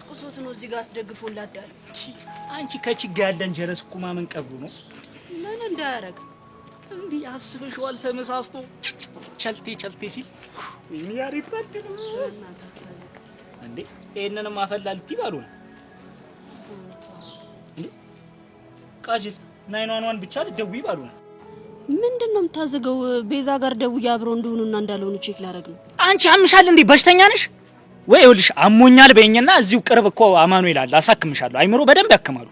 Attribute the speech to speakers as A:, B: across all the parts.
A: ቆስቁሶት ነው እዚህ ጋር አስደግፎላት ያለው።
B: አንቺ ከችጋ ያለን ጀረስ እኮ ማመን ቀብሩ ነው።
A: ምን እንዳያረግ
B: እንዴ አስበሽዋል? ተመሳስቶ ቸልቴ ሲል ወይኔ ያሬድ ባድል እንዴ እነንም አፈላልቲ ባሉ ነው እንዴ ቃጅል ናይኗን ብቻ ልደውይ ባሉ ነው።
A: ምንድነው የምታዘገው? ቤዛ ጋር ደውዬ አብረው እንደሆኑና እንዳልሆኑ ቼክ ላደርግ ነው።
B: አንቺ አምሻል እንዴ? በሽተኛ ነሽ ወይ? ይኸውልሽ አሞኛል በእኛና እዚሁ ቅርብ እኮ አማኑኤል አለ፣ አሳክምሻለሁ። አይምሮ በደንብ ያከማሉ።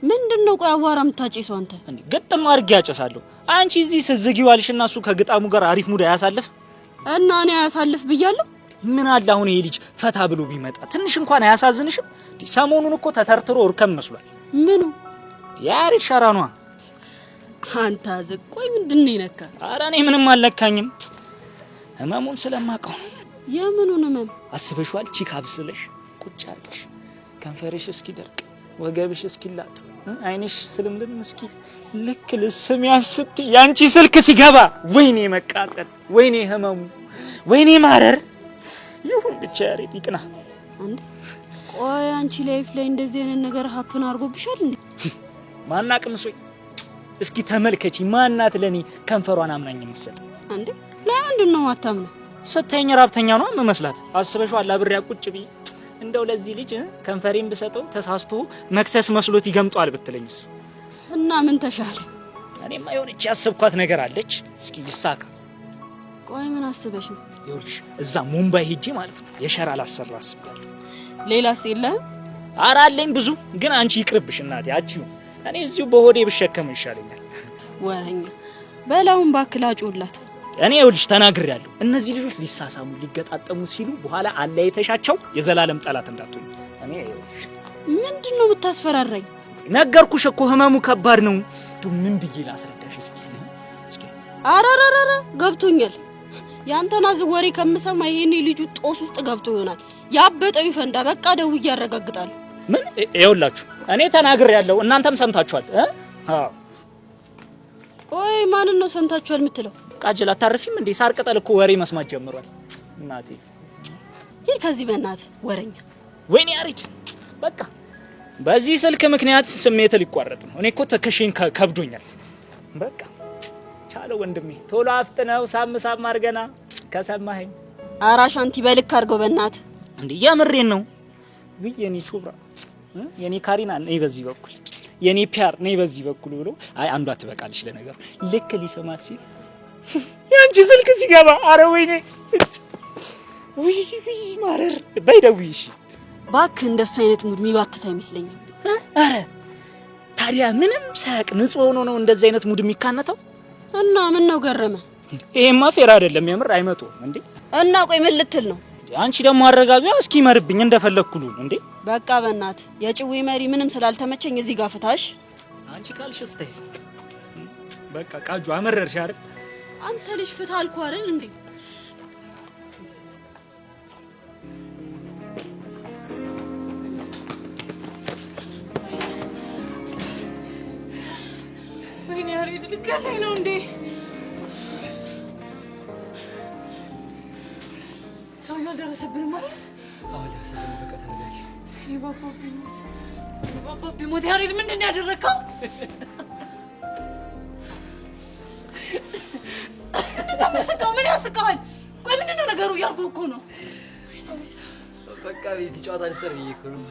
A: ምንድነው ቆይ አዋራ የምታጨሰው አንተ?
B: እንዴ ግጥም አድርጌ ያጨሳለሁ። አንቺ እዚህ ስዝጊው አልሽና እሱ ከግጣሙ ጋር አሪፍ ሙድ ያሳልፍ
A: እና እኔ ያሳልፍ ብያለሁ።
B: ምን አለ አሁን ይሄ ልጅ ፈታ ብሎ ቢመጣ ትንሽ እንኳን አያሳዝንሽም? ሰሞኑን እኮ ተተርትሮ እርከም መስሏል።
A: ምኑ
B: ያሬድ ሸራኗ
A: አንተ አዘቆይ ምንድነው ይነካ?
B: ኧረ እኔ ምንም አልነካኝም። ህመሙን ስለማውቀው።
A: የምኑን ህመም
B: አስበሽዋል? ቺክ አብስለሽ ቁጭ አድርገሽ ከንፈርሽ እስኪደርቅ ወገብሽ እስኪላጥ አይንሽ ስልምልም እስኪ ልክ ልስም ያስት ያንቺ ስልክ ሲገባ ወይኔ መቃጠል፣ ወይኔ ህመሙ፣ ወይኔ ማረር ይሁን ብቻ ያሬድ ይቅና።
A: አንዴ ቆይ አንቺ ላይፍ ላይ እንደዚህ አይነት ነገር ሀፕን አድርጎብሻል እንዴ?
B: ማናቅምሶይ እስኪ ተመልከቺ። ማናት ለኔ ከንፈሯን አምናኝ የምትሰጥ?
A: አንዴ ለምንድነው አታምነው?
B: ስተኛ ራብተኛ ነው መስላት። አስበሽዋል? አብሬያ ቁጭ ብዬ እንደው ለዚህ ልጅ ከንፈሬን ብሰጠው ተሳስቶ መክሰስ መስሎት ይገምጧል ብትለኝስ?
A: እና ምን ተሻለ?
B: እኔማ የሆነች ያሰብኳት ነገር አለች። እስኪ ይሳካ።
A: ቆይ ምን አስበሽ ነው?
B: ይኸውልሽ እዛ ሙምባይ ሄጄ ማለት ነው የሸራ ላሰራ አስቤያለሁ።
A: ሌላስ የለህም?
B: ኧረ አለኝ ብዙ፣ ግን አንቺ ይቅርብሽ እናቴ። አጂው እኔ እዚሁ በሆዴ ብሸከም ይሻለኛል።
A: ወረኛ በላውን ባክላጮላት።
B: እኔ ይኸውልሽ ተናግሬያለሁ። እነዚህ ልጆች ሊሳሳሙ ሊገጣጠሙ ሲሉ በኋላ አለያይተሻቸው የዘላለም ጠላት እንዳትሆኝ። እኔ ይኸውልሽ
A: ምንድነው የምታስፈራራኝ?
B: ነገርኩሽ እኮ ህመሙ ከባድ ነው። ምን ብዬ ላስረዳሽ? እስኪ
A: አራራራ ገብቶኛል። ያንተና ዝወሬ ከምሰማ ይሄኔ ልጁ ጦስ ውስጥ ገብቶ ይሆናል። ያበጠው ይፈንዳ። በቃ ደውዬ ያረጋግጣለሁ።
B: ምን ይኸውላችሁ እኔ ተናግሬያለሁ፣ እናንተም ሰምታችኋል። አዎ
A: ቆይ ማንን ነው ሰምታችኋል የምትለው?
B: ቃጅል አታርፊም እንዴ? ሳር ቅጠል እኮ ወሬ መስማት ጀምሯል። እናቴ
A: ይሄ ከዚህ በእናት ወረኛ።
B: ወይኔ ያሬድ በቃ በዚህ ስልክ ምክንያት ስሜት ሊቋረጥ ነው። እኔ እኮ ተከሽን ከብዶኛል። በቃ ቻለው ወንድሜ፣ ቶሎ አፍጥነው ሳም አድርገና ከሰማኸኝ።
A: አራሻንቲ በልክ አድርገው በእናት
B: እንዴ የምሬን ነው። ወይ የኔ ቾብራ የኔ ካሪና ነይ በዚህ በኩል፣ የኔ ፒያር ነይ በዚህ በኩል ብሎ አይ አንዷ ትበቃለች ለነገሩ። ልክ ሊሰማት ሲል ያንቺ ስልክ ሲገባ አረ ወይኔ ወይ ማረር ባይደውይሽ
A: ባክ። እንደሱ አይነት ሙድ የሚባትት አይመስለኝም።
B: አረ ታዲያ ምንም ሳያቅ ንጹህ ሆኖ ነው እንደዚህ አይነት ሙድ የሚካነተው?
A: እና ምን ነው ገረመ?
B: ይሄማ ፌር አይደለም የምር አይመጡም እንዴ።
A: እና ቆይ ምን ልትል ነው?
B: አንቺ ደግሞ አረጋጊያ እስኪ መርብኝ እንደፈለኩሉ እንዴ።
A: በቃ በእናት የጭዌ መሪ ምንም ስላልተመቸኝ እዚህ ጋር ፍታሽ።
B: አንቺ ካልሽ እስታይ በቃ ቃጁ አመረርሽ አይደል?
A: አንተ ልጅ ፍታ አልኩ አይደል እንዴ? ወይኔ ያሬድ ልገለኝ ነው እንዴ? ሰውዬው አልደረሰብንም ማለት?
C: አዎ ደረሰብን። በቃ ተረጋጊ።
A: ባባ ቢሞት ያሬድ ምንድን ነው ያደረከው? ምን ያስቀዋል? ቆይ ምንድን ነው ነገሩ? እያልኩህ እኮ ነው።
C: በቃ ቤት ጨዋታ ልፍጠር ብዬ እኮ ነው።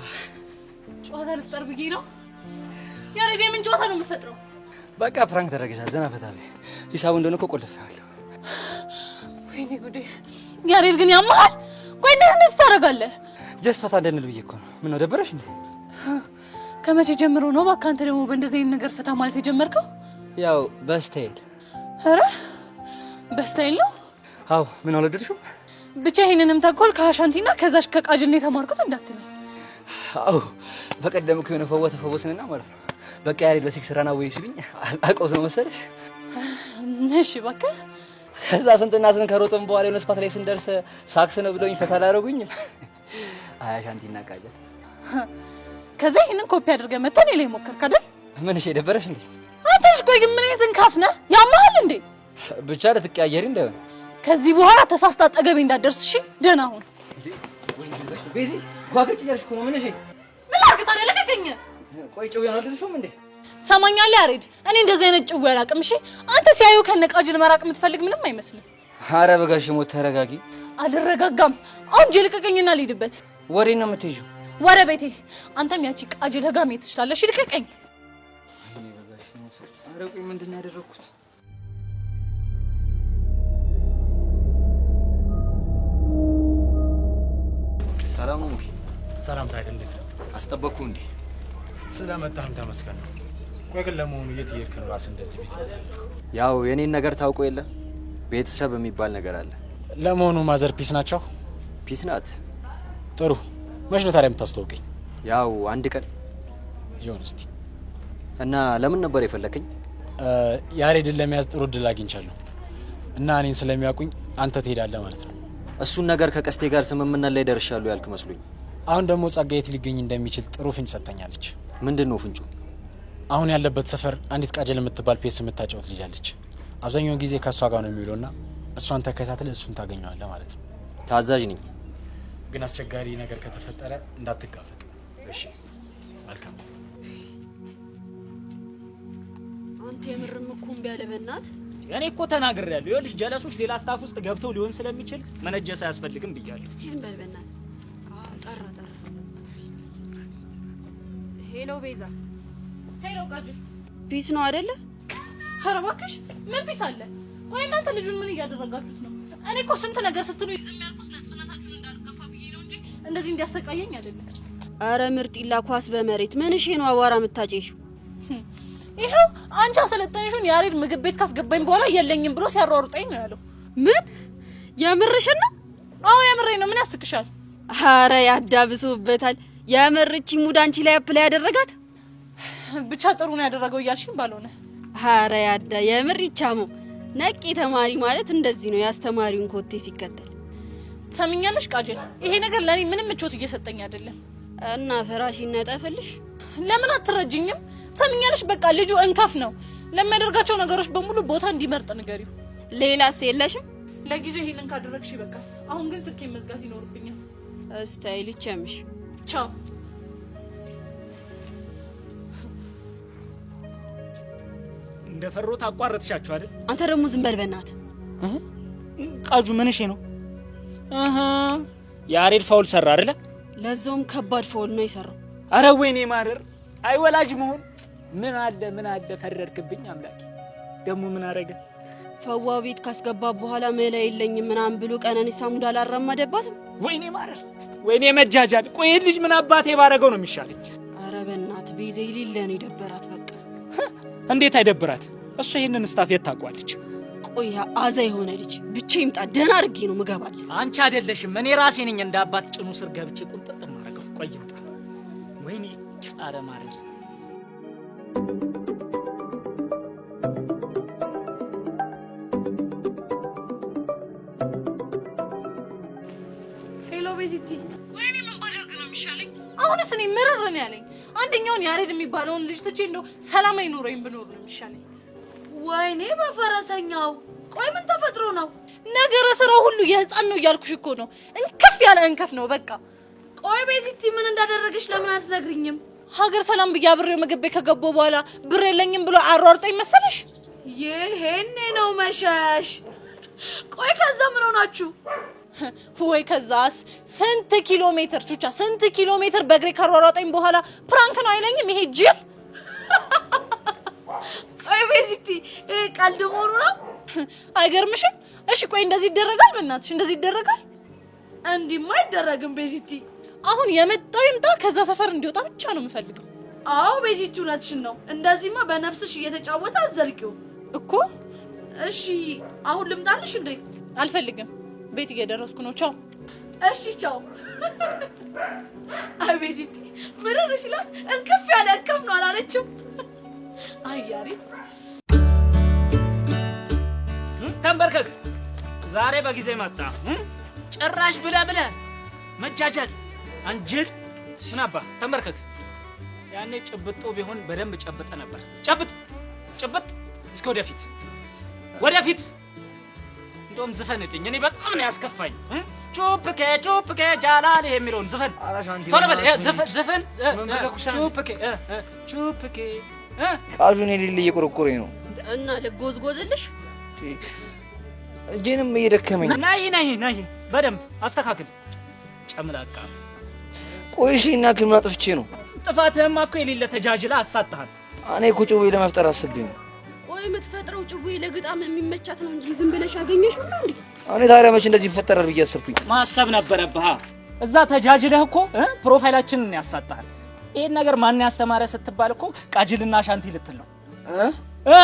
A: ጨዋታ ልፍጠር ብዬ ነው? ያሬድ የምን ጨዋታ ነው የምትፈጥረው?
C: በቃ ፍራንክ ተደረገሻል። ዘና ፈታ በይ። ሂሳቡ እንደሆነ እኮ ቆልፌዋለሁ።
A: ወይኔ ጉዴ! ያሬድ ግን ያመሃል። ቆይ እንደዚህ ታደርጋለህ?
C: ጀስት ፈታ እንደንል ብዬ እኮ ነው። ምን ነው ደበረሽ እንዴ?
A: ከመቼ ጀምሮ ነው እባክህ አንተ ደግሞ በእንደዚህ አይነት ነገር ፈታ ማለት የጀመርከው?
C: ያው በስታይል።
A: ኧረ በስታይል ነው?
C: አዎ ምን አልወደድሽው?
A: ብቻ ይሄንንም ተንኮል ከአሻንቲና ከዛሽ ከቃጅል ነው የተማርኩት እንዳትለኝ።
C: አዎ በቀደም እኮ የሆነ ፈወስንና ማለት ነው። በቃ ያሬድ በሲክስ ረና ወይ ሲሉኝ አልቆስ ነው መሰለሽ።
A: እሺ እባክህ።
C: ከዛ ስንትና ስንት ከሮጥን በኋላ የሆነ ስፓት ላይ ስንደርስ ሳክስ ነው ብለውኝ ፈታ አላደረጉኝ። አይ አሻንቲና ቃጅል።
A: ከዛ ይሄንን ኮፒ አድርገህ መተን ላይ ሞከርክ አይደል?
C: ምን እሺ ደበረሽ እንዴ?
A: አንተሽ ቆይ ግን ምን አይነት እንካፍ ነህ? ያመሃል እንዴ?
C: ብቻ ለትቀያየሪ እንዳይሆን
A: ከዚህ በኋላ ተሳስታ አጠገቤ እንዳትደርስ እሺ? ደህና ሁን።
C: ቤዚ ጓገጭ እያልሽ እኮ ነው። ምን እሺ
D: ምን አርግታ ነው ለቀቀኝ።
C: ቆይ ጭው ያናልልሽም እንዴ?
D: ሰማኛለህ ያሬድ፣ እኔ እንደዚህ አይነት ጭው አላውቅም። እሺ አንተ ሲያዩ ከነቃጅል መራቅ የምትፈልግ ምንም አይመስልም።
C: ኧረ በጋሽ ሞት ተረጋጊ።
D: አልረጋጋም። አሁን ጀል ልቀቀኝና ልሂድበት።
C: ወሬ ነው የምትይዥው?
D: ወረ ቤቴ። አንተም ያቺ ቃጅል ጋር መሄድ ትችላለሽ። ልቀቀኝ።
C: እኔ በጋሽ ሞት ኧረ ቆይ ምንድን ነው ያደረኩት? ሰላም ነው።
B: ሰላም ታዲያ እንዴት ነው?
C: አስጠበቅኩ እንዴ?
B: ስለመጣህም ተመስገን ነው። ቆይ ግን ለመሆኑ የት እየሄድክ ነው? ራስህ እንደዚህ ቢስ
C: ያው የኔን ነገር ታውቆ የለ ቤተሰብ የሚባል ነገር አለ።
B: ለመሆኑ ማዘር ፒስ ናቸው?
C: ፒስ ናት።
B: ጥሩ። መች ነው ታዲያ የምታስተዋውቀኝ?
C: ያው አንድ ቀን
B: ይሁን እስቲ።
C: እና ለምን ነበር የፈለከኝ?
B: ያሬድን ለመያዝ ጥሩ እድል አግኝቻለሁ እና እኔን ስለሚያውቁኝ አንተ ትሄዳለህ ማለት ነው።
C: እሱን ነገር ከቀስቴ ጋር ስምምነት ላይ ደርሻለሁ ያልክ መስሎኝ።
B: አሁን ደግሞ ጸጋዬት ሊገኝ እንደሚችል ጥሩ ፍንጭ ሰጥተኛለች።
C: ምንድን ነው ፍንጩ?
B: አሁን ያለበት ሰፈር አንዲት ቃጀል የምትባል ፔስ የምታጫወት ልጅ አለች። አብዛኛውን ጊዜ ከእሷ ጋር ነው የሚውለውና እሷን ተከታትለህ እሱን ታገኘዋለህ ማለት ነው።
C: ታዛዥ ነኝ፣
B: ግን አስቸጋሪ ነገር ከተፈጠረ እንዳትጋፈጥ እሺ? መልካም።
A: አንተ የምርም እኮ እምቢ አለ በእናት።
B: እኔ እኮ ተናግሬያለሁ። ይኸውልሽ ጀለሶች ሌላ ስታፍ ውስጥ ገብተው ሊሆን ስለሚችል መነጀስ አያስፈልግም ብያለሁ።
A: እስቲ ዝም በል በእናት። ጠራ። ሄሎ ቤዛ።
D: ሄሎ ቃጅል።
A: ፒስ ነው አይደለ?
D: ኧረ እባክሽ ምን ፒስ አለ? ቆይ እናንተ ልጁን ምን እያደረጋችሁት ነው? እኔ እኮ ስንት ነገር ስትሉ ዝም ያልኩት ለጽናታችሁን እንዳልገፋ ብዬ ነው እንጂ እንደዚህ እንዲያሰቃየኝ አይደለም።
A: አረ ምርጢላ ኳስ በመሬት ምን እሺ ነው አቧራ የምታጨሽው?
D: ይሄው አንቺ አሰለጠንሽውን ያሬድ ምግብ ቤት ካስገባኝ በኋላ የለኝም ብሎ ሲያሯሩጠኝ ነው ያለው።
A: ምን የምርሽን ነው?
D: አዎ የምሬን ነው። ምን ያስቅሻል?
A: አረ ያዳብሱበታል። የምርቺ ሙድ አንቺ ላይ አፕላይ ያደረጋት
D: ብቻ ጥሩ ነው ያደረገው እያልሽኝ ባልሆነ።
A: አረ ያዳ የምር ይቻሙ ነቂ ተማሪ ማለት እንደዚህ ነው፣ ያስተማሪውን ኮቴ ሲከተል።
D: ሰምኛለሽ ቃጀል፣ ይሄ ነገር ለኔ ምንም ምቾት እየሰጠኝ አይደለም።
A: እና ፍራሽ ይነጠፍልሽ።
D: ለምን አትረጅኝም? ሰምኛለሽ፣ በቃ ልጁ እንካፍ ነው። ለሚያደርጋቸው ነገሮች በሙሉ ቦታ እንዲመርጥ ንገሪው።
A: ሌላስ የለሽም?
D: ለጊዜው ይሄንን ካደረግሽ ይበቃል። አሁን ግን ስልኬን መዝጋት ይኖርብኛል።
A: ስታይል ቸምሽ።
D: ቻው።
B: እንደፈሮት አቋረጥሻችሁ አይደል?
A: አንተ ደግሞ ዝም በል በእናትህ።
B: ቃጁ ምን እሺ ነው? ያሬድ ፋውል ሰራ አይደለ?
A: ለዛውም ከባድ ፋውል ነው የሰራው።
B: አረ ወይኔ ማረር፣ አይወላጅ መሆን ምን አለ ፈረድክብኝ አምላኬ። ደግሞ ምን አረገ?
A: ፈዋ ቤት ካስገባ በኋላ መላ የለኝም ምናምን ብሎ ቀነኒሳ ሙድ አላራመደባትም።
B: ወይኔ ማረር፣ ወይኔ መጃጃል። ቆይ ልጅ ምን አባቴ ባረገው ነው የሚሻለኝ?
A: አረ በእናትህ ቤዛ ይሊለ ነው የደበራት። በቃ
B: እንዴት አይደብራት? እሷ ይሄንን ስታፍ የት ታውቋለች?
A: ቆይ አዛ የሆነ ልጅ ብቻ ይምጣ፣ ደህና አድርጌ ነው ምገባለሁ።
B: አንቺ አይደለሽም እኔ ራሴ ነኝ እንደ አባት ጭኑ ስር ገብቼ ቁንጥጥ ማረገው። ቆይ ይምጣ። ወይኔ አረ ማረር።
D: ሄሎ ቤዚቲ። ቆይ እኔ ምን ባደርግ ነው የሚሻለኝ? አሁንስ እኔ ምርር ነው ያለኝ። አንደኛውን ያሬድ የሚባለውን ልጅ ትቼ እንደው ሰላም አይኖረኝ ብኖር ነው የሚሻለኝ።
A: ወይኔ በፈረሰኛው። ቆይ ምን ተፈጥሮ ነው?
D: ነገረ ስራው ሁሉ የህፃን ነው እያልኩሽ እኮ ነው። እንከፍ ያለ እንከፍ ነው በቃ።
A: ቆይ ቤዚቲ ምን እንዳደረገሽ ለምን አትነግሪኝም?
D: ሀገር ሰላም ብዬ አብሬው ምግብ ቤት ከገባሁ በኋላ ብር የለኝም ብሎ አሯርጦኝ መሰለሽ?
A: ይሄኔ ነው መሸሽ። ቆይ ከዛ ምን ሆናችሁ?
D: ወይ ከዛስ ስንት ኪሎ ሜትር ቹቻ፣ ስንት ኪሎ ሜትር በእግሬ ካሯሯጠኝ በኋላ ፕራንክ ነው አይለኝም ይሄ ጅል።
A: ቆይ ቤዚቲ ቀልድ መሆኑ ነው?
D: አይገርምሽም? እሺ ቆይ እንደዚህ ይደረጋል? በእናትሽ እንደዚህ ይደረጋል?
A: እንዲህማ አይደረግም ቤዚቲ።
D: አሁን የመጣው ይምጣ፣ ከዛ ሰፈር እንዲወጣ ብቻ ነው የምፈልገው።
A: አዎ ቤዚቲ እውነትሽን ነው። እንደዚህማ በነፍስሽ እየተጫወተ አዘልቂው
D: እኮ።
A: እሺ አሁን ልምጣልሽ እንዴ?
D: አልፈልግም፣ ቤት እየደረስኩ ነው። ቻው።
A: እሺ ቻው። አይ ቤዚቲ ምርር ሲላት እንክፍ ያለ እንክፍ ነው አላለችም? አይ ያሬድ
B: ተንበርከክ። ዛሬ በጊዜ መጣ። ጭራሽ ብለ መጃጃል አንጅል። ምን አባ ተንበርከክ። ያኔ ጭብጦ ቢሆን በደንብ ጨብጠ ነበር። ጭብጥ እስከ ወደፊት እንደውም ዝፈንልኝ። እኔ በጣም ነው ያስከፋኝ። ጩፕኬ ጃላል የሚለውን ዘፈን ቶሎ በል ዘፈን ጩፕኬ
C: ቃሉን የሌለ እየቆረቆረኝ ነው
A: እና ልጎዝጎዝልሽ
C: እጄንም እየደከመኝ
B: ነይ በደንብ አስተካክል ጨምላቃ
C: ቆይ እሺ እና ክምና ጥፍቼ ነው
B: ጥፋትህማ እኮ የሌለ ተጃጅላ አሳጣሃል
C: እኔ እኮ ጭዌ ለመፍጠር አስቤ ነው
A: ቆይ የምትፈጥረው ጭዌ ለግጣም የሚመቻት ነው እንጂ ዝም ብለሽ ያገኘሽው ነው እንዴ
C: እኔ ታዲያ መች እንደዚህ ይፈጠራል ብዬ አሰብኩኝ
B: ማሰብ ነበረብህ እዛ ተጃጅለህ እኮ ፕሮፋይላችንን ያሳጣሃል ይሄን ነገር ማን ያስተማረ ስትባል እኮ ቃጅልና ሻንቲ ልትል ነው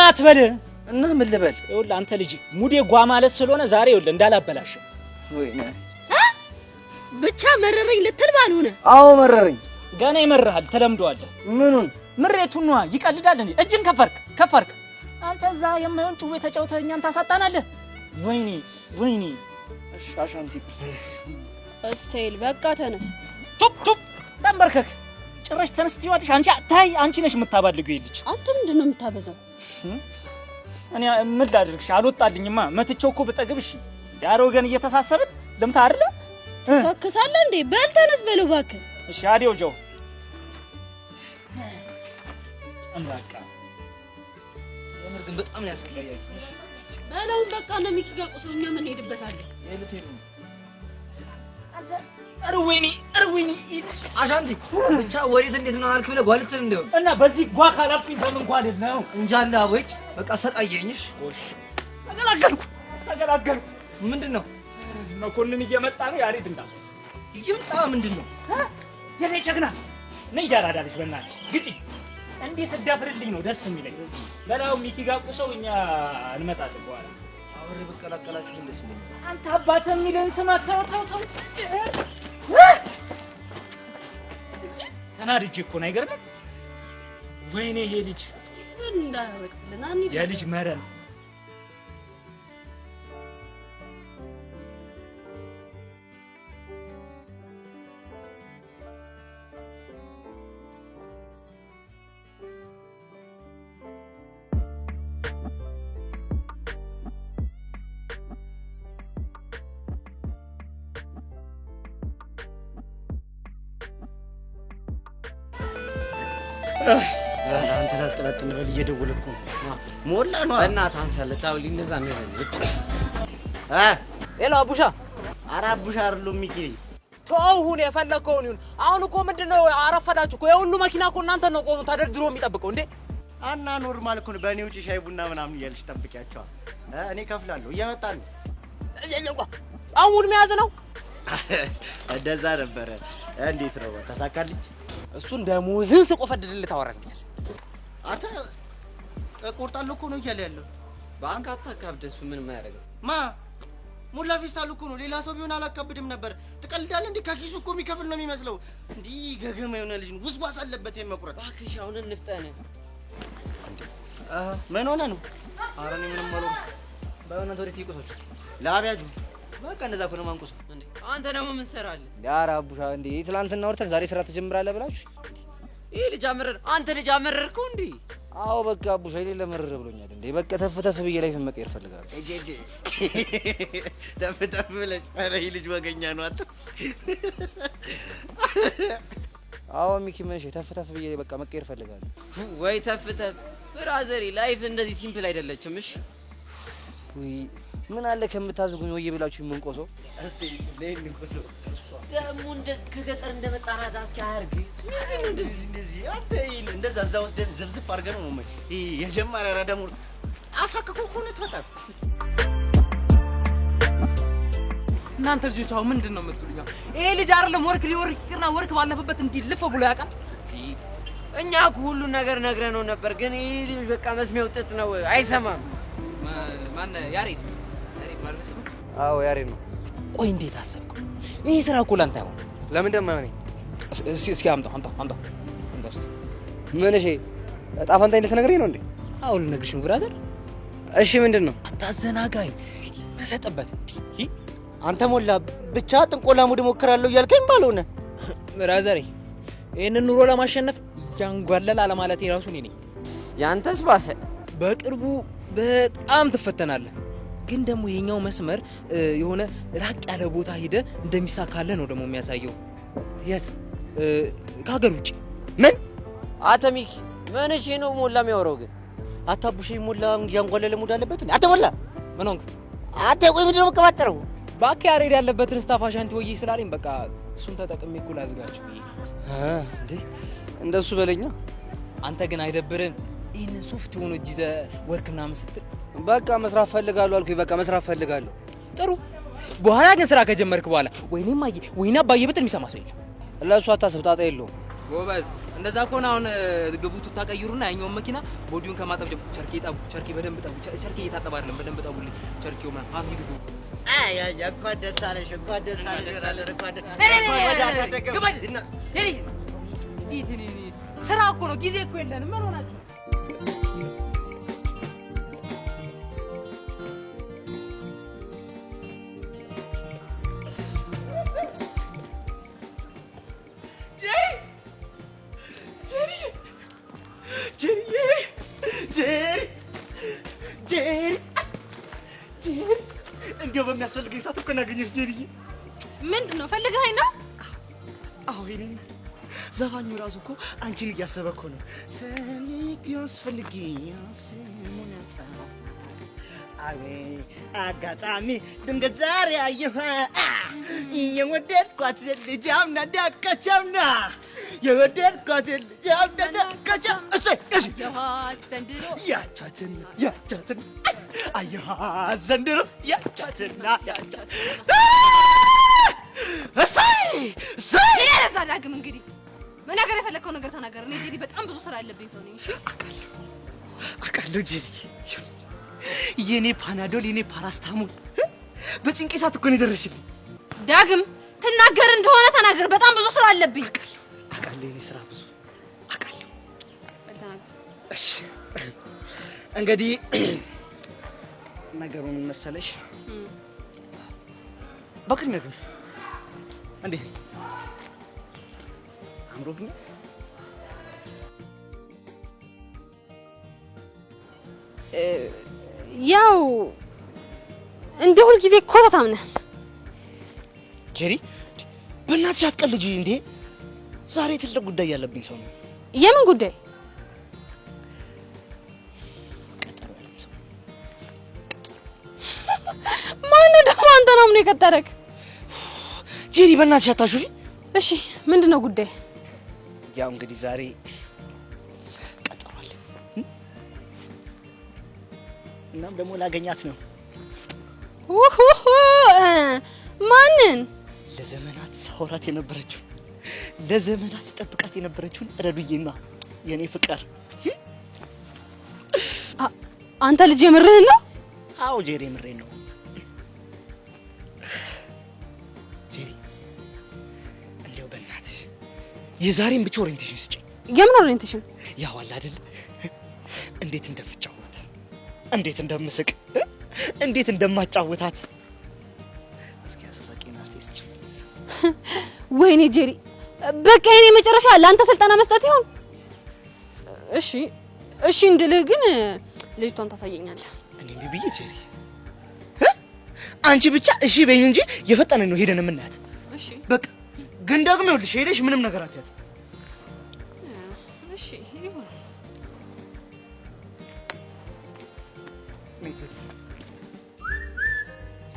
B: አትበል
C: እና ምን ልበል
B: ይኸውልህ አንተ ልጅ ሙዴ ጓ ማለት ስለሆነ ዛሬ ይኸውልህ እንዳላበላሽ
C: ወይኔ
A: ብቻ መረረኝ ልትል ባልሆነ
C: አዎ መረረኝ
B: ገና ይመርሃል ተለምደዋለህ
C: ምኑን
B: ምሬቱን ነው ይቀልዳል እንዴ እጅን ከፈርክ አንተ እዛ የማይሆን ጭዌ ተጫውተህ እኛን ታሳጣናለህ ወይኔ
C: እሺ አሻንቲ
A: ስታይል በቃ ተነስ
B: ጩፕ ተንበርከክ ጭራሽ ተነስተዋልሽ አንቺ ነሽ የምታባልገው ይልጭ
A: አንተ ምንድነው የምታበዛው
B: እኔ ምን ላድርግሽ አልወጣልኝማ መትቼው እኮ ብጠግብሽ ያሮ ወገን እየተሳሰብን ልምታ አይደለ
A: ተሰክሳለህ እንዴ በል ተነስ በለው እባክህ
B: እሺ አዲው ጆ አንላቃ
C: የምርግን በጣም ያስፈልጋል
A: በለው በቃ ነው ሚኪ ጋር ቁሰውኛ ምን ሄድበታለን
C: የልቴ ነው
B: አርዌኒ
C: አሻንቲ ብቻ ወሬት እንዴት ነው አልክ ብለህ ጓልተን እንደው
B: እና በዚህ ጓ ካላፍኝ በምን ጓል ነው
C: እንጃላ ወይጭ በቃ ሰቃየኝሽ
B: ወሽ ተገላገልኩ
C: ምንድነው
B: መኮንን እየመጣ ነው ያሬድ እንዳሱ
C: ይምጣ ምንድነው
B: የኔ ጀግና ነይ ያራዳልሽ በእናትሽ ግጪ እንዴ ስዳፍርልኝ ነው ደስ የሚለኝ በላው ሚኪ ጋር ቁሰው እኛ እንመጣለን በኋላ
C: አውሬ በቀላቀላችሁ ደስ ይለኛል
B: አንተ አባተ የሚለን ስማ ተው ተናድጄ እኮ ነው አይገርምም ወይኔ ይሄ ልጅ
A: እንዳያወቅልና አንዴ
B: የልጅ መረን አንተ ለጥለጥ እንበል እየደወለኩ ነው ሞላ ነው
E: በእናትህ አንሳለታው ሊነዛ ነው ልጭ
C: ሄሎ አቡሻ
B: ኧረ አቡሻ አይደለም ሚኪ
E: ተውሁን የፈለከውን ይሁን አሁን እኮ ምንድነው አረፈዳችሁ እኮ የሁሉ መኪና እኮ እናንተ ነው ቆሞ ተደርድሮ የሚጠብቀው እንዴ
B: አና ኖርማል እኮ በእኔ ውጪ ሻይ ቡና ምናምን እያልሽ ጠብቂያቸው እኔ ከፍላለሁ እየመጣ ነው
E: አሁን መያዝ ነው
B: እንደዛ ነበረ እንዴት ነው ተሳካልኝ
E: እሱን ደሞዝን ስቆፈድልልህ ታወራኛል
B: አንተ ቆርጣለሁ እኮ ነው እያለ ያለው
E: ባንክ አታካብድ እሱ ምን ማያደርገው
B: ማ ሙላ ፌስታል እኮ ነው ሌላ ሰው ቢሆን አላካብድም ነበር ትቀልዳለህ እንዴ ከኪሱ እኮ የሚከፍል ነው የሚመስለው እንዴ ገገማ የሆነ ልጅ ነው ውስዋስ አለበት የመቁረጥ
E: እባክሽ አሁን እንፍጠን
B: ምን ሆነ ነው
C: ኧረ እኔ ምንም አልሆንኩም በእውነት ወዴት ይቆሶች
B: ለአብያጁ
C: በቃ እንደዛ እኮ ነው ማንቆስ
E: እንዴ አንተ ደግሞ ምን ትሰራለህ
C: ኧረ አቡሻ እንዴ ትናንትና ወርተን ዛሬ ስራ ትጀምራለህ ብላችሁ
E: ይሄ ልጅ አመረር አንተ ልጅ አመረርከው እንዴ
C: አዎ በቃ አቡሻ የሌለ መረረ ብሎኛል እንዴ በቃ ተፍ ብዬ ላይ መቀየር ፈልጋለሁ
B: እጄ ተፍ ብለሽ ኧረ ይሄ ልጅ ወገኛ ነው አታ
C: አዎ ሚኪ መንሽ ተፍ ብዬ በቃ መቀየር ፈልጋለሁ
E: ወይ ተፍ ብራዘሪ ላይፍ እንደዚህ ሲምፕል አይደለችም እሺ
C: ወይ ምን አለ ከምታዝጉኝ ወይ ብላችሁ የምንቆሰው
B: እስቲ ለይን እንቆሰው
E: ደግሞ ከገጠር እንደመጣ ራዳ እስኪ አያርግ
B: እንደዚህ አንተ እንደዛ እዛ ወስደን ዝብዝብ አድርገን ነው ማለት ይሄ የጀማሪ ራዳ ሙሉ አሳክኮ እኮ ነው ተጣጣ
E: እናንተ ልጆች አሁን ምንድነው የምትሉኝ ይሄ ልጅ አይደለም ወርክ ሊወርክና ወርክ ባለፈበት እንዲህ ልፍ ብሎ ያውቃል እኛ ሁሉ ነገር ነግረነው ነበር ግን ይሄ ልጅ በቃ መስሚያው ጥጥ ነው አይሰማም ማን ያሬድ ማለት ነው
C: አዎ ያሬድ ነው
E: ቆይ እንዴት አሰብኩ ይሄ ስራ እኮ ላንተ አይሆን
C: ለምን እንደማይሆነኝ እስኪ አምጣው ምን እሺ እጣ ፈንታ እንደተነገረኝ ነው እንዴ
E: አዎ ልነግርሽ ነው ብራዘር
C: እሺ ምንድነው
E: አታዘናጋኝ በሰጠበት
B: አንተ ሞላ ብቻ ጥንቆላ ሙድ ሞክራለሁ እያልከኝ ባልሆነ
E: ብራዘር ይሄንን ኑሮ ለማሸነፍ ያንጓለል አለ ማለት የራሱ ነኝ ያንተስ ባሰ በቅርቡ በጣም ትፈተናለህ ግን ደግሞ የኛው መስመር የሆነ ራቅ ያለ ቦታ ሄደ እንደሚሳካለ ነው ደግሞ የሚያሳየው።
C: የት?
E: ከሀገር ውጪ። ምን
C: አተሚክ ምን እሺ ነው ሞላ የሚያወራው ግን አታቡሽ ሞላ ያንጓለለ ሙድ አለበት እንዴ? አተሞላ
E: ምን ሆንክ?
C: አተ ቆይ ምንድነው መቀባጠረው?
E: ባክ ያሬድ ያለበትን ስታፍ አሻንቲ ወዬ ስላለኝ በቃ እሱን ተጠቅሜ እኮ ላዝጋችሁ ብዬ።
C: እንዴ እንደሱ በለኛ።
E: አንተ ግን አይደብርም? ይህንን ሶፍት የሆነ እጅ ይዘህ ወርክ ምናምን ስትል
C: በቃ መስራት ፈልጋለሁ አልኩኝ። በቃ መስራት ፈልጋለሁ።
E: ጥሩ። በኋላ ግን ስራ ከጀመርክ በኋላ ወይኔ ማዬ ወይኔ አባዬ ብትል የሚሰማ ሰው የለም።
C: ለእሱ አታስብ፣ ጣጣ የለውም።
E: ጎበዝ። እንደዛ ከሆነ አሁን ግቡቱ ታቀይሩና ያኛውን መኪና ቦዲውን ከማጠብ ጀምሮ ቸርኬ ጠቡ። ቸርኬ በደንብ ጠቡ። ቸርኬ እየታጠበ አይደለም፣ በደንብ ጠቡልኝ። ቸርኬው ማለት አሚዱ
C: አይ እንኳን ደስ አለሽ፣ እንኳን ደስ አለሽ።
E: ስራ እኮ ነው፣ ጊዜ እኮ የለንም። ምን ሆናችሁ?
B: እንደው በሚያስፈልገኝ ሰዓት እኮ እናገኘሽ ጄሪዬ።
A: ምንድነው ፈልገኸኝ ነው?
B: አዎ ይሄን ዘፋኙ ራሱ እኮ አንቺን እያሰበ እኮ ነው። ፈልጊያስ ሙናታ አይ አጋጣሚ ድንገት ዛሬ አየሁ የወደድኳት ልጅ አምና ዳቀቻምና የወደድኳት ልጅ አምና ዳቀቻም ያቻትን አየኋት ዘንድሮ ያቻትና
A: ዳግም እንግዲህ መናገር የፈለከው ነገር ተናገር። እኔ ጄሪ በጣም ብዙ ስራ ያለብኝ ሰው ነኝ። እሺ
B: አውቃለሁ ጄሪ። የኔ ፓናዶል የኔ ፓራስታሞል በጭንቄ ሰዓት እኮ ነው የደረሽልኝ።
A: ዳግም ትናገር እንደሆነ ተናገር። በጣም ብዙ ስራ አለብኝ።
B: አውቃለሁ የኔ ስራ ብዙ አውቃለሁ። እሺ እንግዲህ ነገሩ ምን መሰለሽ? በቅድሚያ ግን እንዴት አምሮብኝ?
A: ያው እንደ ሁል ጊዜ ኮተታም ነህ
B: ጄሪ። በእናትሽ አትቀልጂ እንዴ! ዛሬ ትልቅ ጉዳይ ያለብኝ ሰው ነው።
A: የምን ጉዳይ?
B: ቀጠሮ ያለኝ ሰው።
A: ማነው ደግሞ? አንተ ነው ምን የቀጠረክ?
B: ጄሪ በእናትሽ አታሹፊ።
A: እሺ ምንድነው ጉዳይ?
B: ያው እንግዲህ ዛሬ ቀጠሮ አለ። እናም ደግሞ ላገኛት ነው።
A: ማንን?
B: ለዘመናት ሳወራት የነበረችው ለዘመናት ስጠብቃት የነበረችውን ረዱዬና የኔ ፍቅር።
A: አንተ ልጅ የምርህን ነው?
B: አዎ ጄሪ የምሬን ነው። ጄሪ እንደው በእናትሽ የዛሬን ብቻ ኦሪንቴሽን ስጪኝ።
A: የምን ኦሪንቴሽን?
B: ያው አለ አይደል እንዴት እንደምጫወት፣ እንዴት እንደምስቅ፣ እንዴት እንደማጫወታት እስኪ አሳሳቂና አስቴስጭ።
A: ወይኔ ጄሪ በቃ የኔ መጨረሻ ለአንተ ስልጠና መስጠት ይሆን? እሺ እሺ እንድልህ ግን ልጅቷን ታሳየኛለህ።
B: እኔ ቢብዬ ጄሪ አንቺ ብቻ እሺ በይ እንጂ የፈጠነ ነው ሄደን የምናያት።
A: እሺ
B: በቃ ግን ደግሞ ይኸውልሽ ሄደሽ ምንም ነገር አትያት።
A: እሺ ይሁን።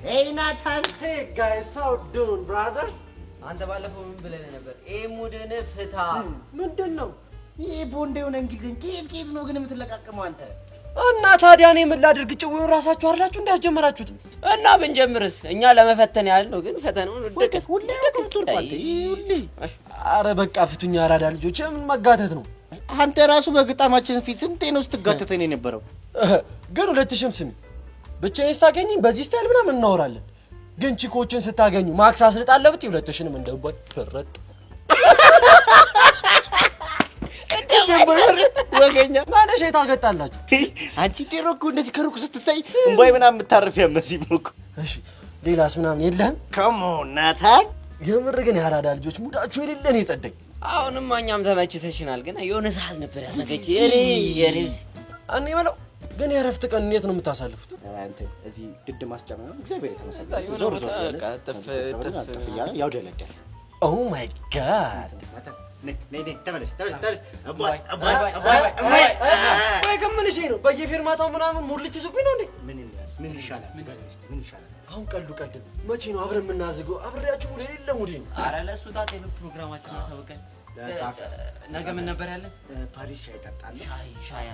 B: Hey Nathan, hey guys, how doing brothers?
C: አንተ ባለፈው ምን ብለህ ነበር? ሙድን ፍታ።
B: ምንድነው? ይሄ ቦንዴ የሆነ እንግሊዝኛ ኬት ነው ግን የምትለቃቀመው አንተ?
E: እና ታዲያ እኔ ምን ላድርግ? ጭውውን ራሳችሁ አይደላችሁ እንዳስጀመራችሁት?
C: እና ብንጀምርስ? እኛ ለመፈተን ያህል ነው፣ ግን ፈተናውን ወደቀ።
B: ሁሌ ወጥቷል። ሁሌ
E: አረ በቃ ፍቱኛ አራዳ ልጆች፣ ምን መጋተት ነው?
B: አንተ ራሱ በግጣማችን ፊት ስንቴ ነው ስትጋተተኝ የነበረው?
E: ግን ሁለትሽም ስሚ፣ ብቻዬን ስታገኝኝ በዚህ ስታይል ምናምን እናወራለን። ግን ቺኮችን ስታገኙ ማክስ አስልጣለሁ ብትይ ሁለትሽንም እንደውባይ ፈረጥ
B: ወገኛ
E: ማነሽ ታገጣላችሁ።
B: አንቺ ዴሮኩ እንደዚህ ከሩቁ ስትታይ እንባይ ምናምን የምታርፍ ያመስይም እኮ።
E: እሺ ሌላስ ምናምን የለህም?
B: ከሞን ናታን፣
E: የምር ግን ያራዳ ልጆች ሙዳችሁ የሌለን የጸደኝ።
C: አሁንማ እኛም ተመችተሽናል፣ ግን የሆነ ሰዓት ነበር ያሰገች እኔ በለው
F: ግን የእረፍት ቀን እንዴት ነው የምታሳልፉት?
G: አንተ እዚህ ድድ ማስጨመር ነው እግዚአብሔር የተመሰገነ ዞር ጥፍ እያለ ያው ደለደለ።
F: ኦ ማይ ጋድ
G: ተመለሽ
F: ወይ ከምንሽ ነው በየፊርማታው ምናምን ሙርልት ይዙብኝ ነው እንዴ?
G: ምን ይሻላል?
F: አሁን ቀልዱ ቀልድ ነው። መቼ ነው አብረን የምናዝገው? አብሬያችሁ ሙሉ የሌለ ሙሉ ነው።
E: ኧረ ለእሱ ጣጣ ፕሮግራማችን ያሳውቀን። ነገ ምን ነበር ያለን?
G: ፓሪስ ሻይ ጠጣለ።
E: ሻይ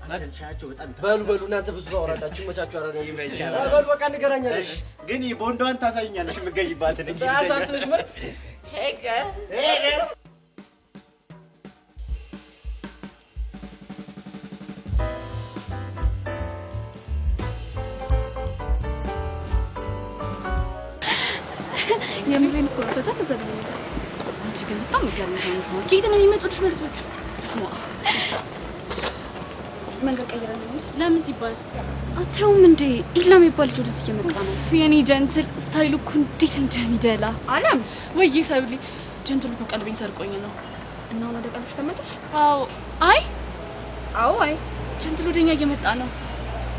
E: አለ።
G: ሻያቸው በጣም
F: በሉ እናንተ ብዙ አወራጣችሁ መቻችሁ አራዳ ይመቻል። በሉ በቃ እንገናኛለን።
G: ግን ቦንዶን ታሳይኛለሽ የምትገይባትን እንግዲህ
F: ያሳስብሽ ማለት
E: ሄገ
A: የምሬን እኮ ነው። ከዛ ደግሞ አንቺ ግን በጣም ይገርምሽ ነው። ከየት ነው የሚመጡት መልሶቹ? ስማ መንገድ ቀይረን ነው። ለምን ሲባል አታዩም እንዴ? ኢላ የሚባል ልጅ ወደዚህ እየመጣ ነው። የኔ ጀንትል ስታይሉ እኮ እንዴት እንደሚደላ አለም ወይ ሰብሊ። ጀንትሉ እኮ ቀልቤን ሰርቆኝ ነው። እና ወደ ቀልብሽ ተመለሽ? አዎ አይ ጀንትሉ ወደኛ እየመጣ ነው።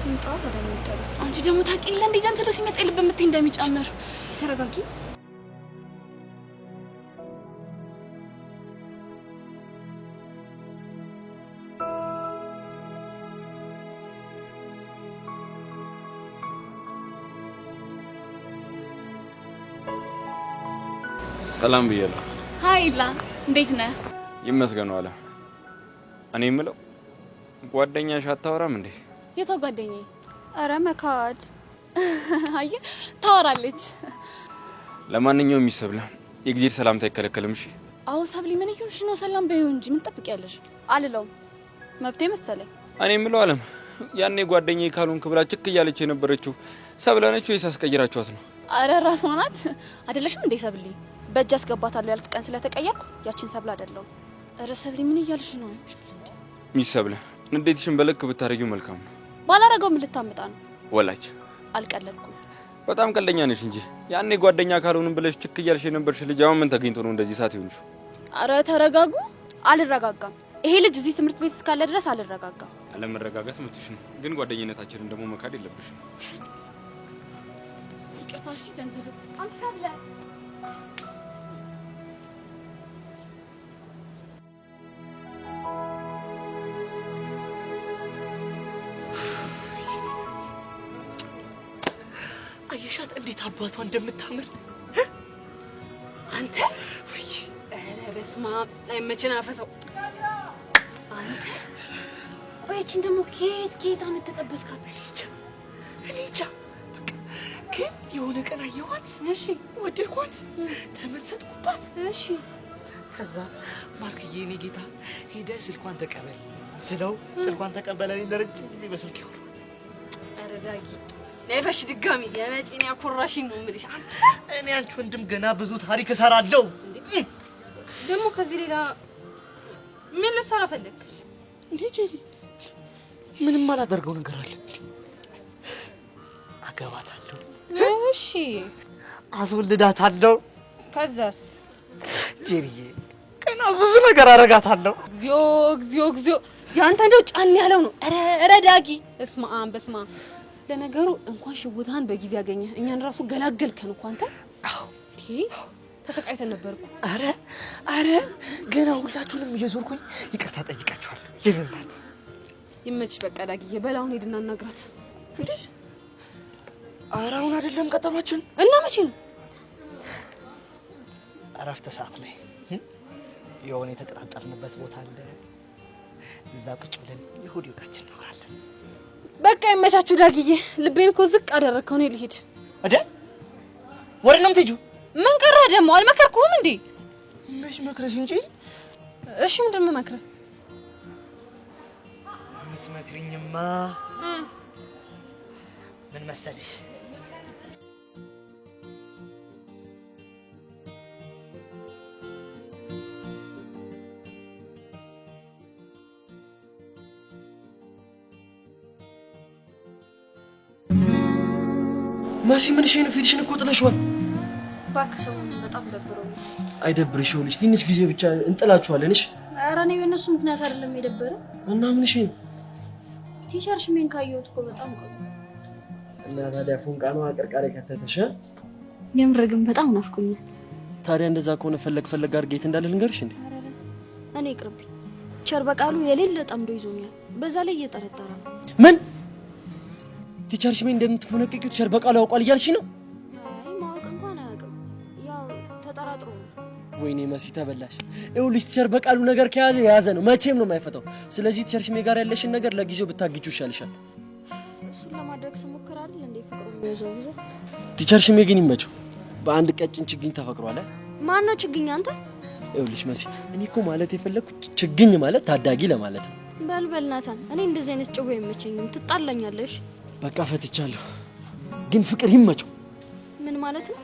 A: እንጣ ወደ ምንጠርስ አንቺ ደግሞ ታውቂ የለ እንዴ ጀንትሉ ሲመጣ ልብ የምትይ እንደሚጨምር። ተረጋጊ።
H: ሰላም ብያለሁ።
A: ሃይ ኢላ እንዴት ነህ?
H: ይመስገነው አለ። እኔ የምለው ጓደኛሽ አታወራም እንዴ?
A: የቷ ጓደኛዬ? አረ መካድ አየ ታወራለች።
H: ለማንኛውም ይሰብለ የጊዜ ሰላምታ አይከለከልም። እሺ
A: አዎ ሰብሊ ምን ይሁንሽ ነው? ሰላም በይው እንጂ ምን ትጠብቂያለሽ? አልለውም መብቴ መሰለኝ።
H: እኔ የምለው አለም ያኔ ጓደኛዬ ካልሆንክ ብላ ችክ እያለች የነበረችው ሰብለ ነች ወይስ አስቀይራችኋት ነው?
A: አረ ራስ ናት አይደለሽም እንዴ ሰብሊ? በእጅ አስገባታለሁ ያልክ ቀን ስለተቀየርኩ ያቺን ሰብለ አይደለም። አረ ሰብሊ ምን እያልሽ ነው?
H: ሚሰብለ እንዴትሽን በልክ ብታረጊው መልካም ነው።
A: ባላረገው ምን ልታመጣ ነው?
H: ወላች
A: አልቀለልኩም።
H: በጣም ቀልደኛ ነሽ እንጂ ያኔ ጓደኛ ካልሆንም ብለሽ ችክ እያልሽ የነበርሽ ልጅ አሁን ምን ተገኝቶ ነው እንደዚህ ሳት ይሆንሽ?
A: አረ ተረጋጉ። አልረጋጋም። ይሄ ልጅ እዚህ ትምህርት ቤት እስካለ ድረስ አልረጋጋም።
H: አለመረጋጋት መጥቶሽ ነው፣ ግን ጓደኝነታችንን ደግሞ መካድ የለብሽም።
A: ይቅርታሽ ጀንተል አንተ ሰብለ
F: አየሻት እንዴት አባቷ እንደምታምር
A: አንተ ወይ አረ በስማ አይመችና አፈሰው አንተ ቆይቺን ደግሞ ኬት አመት ተጠበስካት?
F: እኔ እንጃ በቃ ግን የሆነ ቀን አየኋት።
A: እሺ
F: ወደድኳት፣ ተመሰጥኩባት።
A: እሺ
F: ከዛ ማርክዬ እኔ ጌታ ሄደ ስልኳን ተቀበል ስለው ስልኳን ተቀበለኝ። ለረጅም ጊዜ በስልክ ይወራል።
A: አረ ዳጊ ነይፈሽ ድጋሚ የመጪን ያኮራሽኝ ነው የምልሽ።
F: እኔ አንቺ ወንድም ገና ብዙ ታሪክ እሰራለሁ።
A: ደግሞ ከዚህ ሌላ ምን ልትሰራ ፈለግ?
F: እንዴ ጄሪ ምንም አላደርገው ነገር አለ። አገባታለሁ።
A: እሺ
F: አስወልዳታለሁ።
A: ከዛስ?
F: ጄሪዬ ገና ብዙ ነገር አረጋታለሁ።
A: እግዚኦ ያንተ እንደው ጫን ያለው ነው። ኧረ ዳጊ በስማ ለነገሩ እንኳን ሽውታን በጊዜ ያገኘ እኛን ራሱ ገላገልከን እኮ አንተ።
F: አዎ
A: ተሰቃይተን ነበርኩ።
F: አረ ገና ሁላችሁንም እየዞርኩኝ ይቅርታ ጠይቃችኋለሁ። የኔናት
A: ይመችሽ። በቃ ዳጊዬ በላውን ሄድና እናግራት።
F: እንዴ ኧረ አሁን አይደለም ቀጠሯችን።
A: እና መቼ ነው?
F: እረፍት ሰዓት ላይ የሆነ የተቀጣጠርንበት ቦታ አለ። እዛ ቁጭ ብለን ይሁድ ይወጣችን እናወራለን።
A: በቃ ይመቻችሁ ዳጊዬ። ልቤን እኮ ዝቅ አደረግከው። እኔ ልሂድ።
F: ወደ ነው የምትሄጂው?
A: ምን ቀረ ደግሞ? አልመከርኩህም እንዴ?
F: መች መክረሽ እንጂ።
A: እሺ ምንድን ነው የምመክርህ?
F: የምትመክሪኝማ ምን መሰለሽ? ማሲ ምን ሸይን ፊትሽን እኮ ጥለሽዋል።
A: እባክህ ሰሞኑን በጣም ደብሮኝ።
F: አይደብርሽ ይኸውልሽ ትንሽ ጊዜ ብቻ እንጥላችኋለን። እሺ
A: ኧረ እኔ በእነሱ ምክንያት አይደለም የደበረ።
F: እና ምን ሸይን
A: ቲቸር ሽሜን ካየሁት እኮ በጣም ቆይ
E: እና ታዲያ ፉንቃ ነው አቀርቃሪ ከተተሽ
A: የምር ግን በጣም ናፍቆኛል።
E: ታዲያ እንደዛ ከሆነ ፈለግ አድርጌት እንዳለ ልንገርሽ እንዴ?
A: እኔ ይቅርብኝ። ቲቸር በቃሉ የሌለ ጠምዶ ይዞኛል። በዛ ላይ እየጠረጠረ ነው።
E: ምን ቲቸር ሽሜን እንደምትፎነቅቂው ቲቸር በቃሉ ያውቃል እያልሽ ነው?
A: አይ ማወቅ እንኳን አያውቅም። ያው ተጠራጥሮ ነው።
E: ወይኔ መሲ ተበላሽ። ይኸውልሽ ቲቸር በቃሉ ነገር ከያዘ የያዘ ነው፣ መቼም ነው የማይፈታው። ስለዚህ ቲቸር ሽሜ ጋር ያለሽን ነገር ለጊዜው ብታግጁ ይሻልሻል።
A: እሱን ለማድረግ ስሞክር አይደል እንዴ ፍቅሩ የሚይዘው ጊዜ።
E: ቲቸር ሽሜ ግን ይመቸው። በአንድ ቀጭን ችግኝ ተፈቅሯል።
A: ማን ነው ችግኝ አንተ?
E: ይኸውልሽ መሲ እኔ እኮ ማለት የፈለኩት ችግኝ ማለት ታዳጊ ለማለት ነው።
A: በልበል ናታን፣ እኔ እንደዚህ አይነት ጭው አይመቸኝም። ትጣላኛለሽ።
E: በቃ ፈትቻለሁ፣ ግን ፍቅር ይመቸው።
A: ምን ማለት ነው?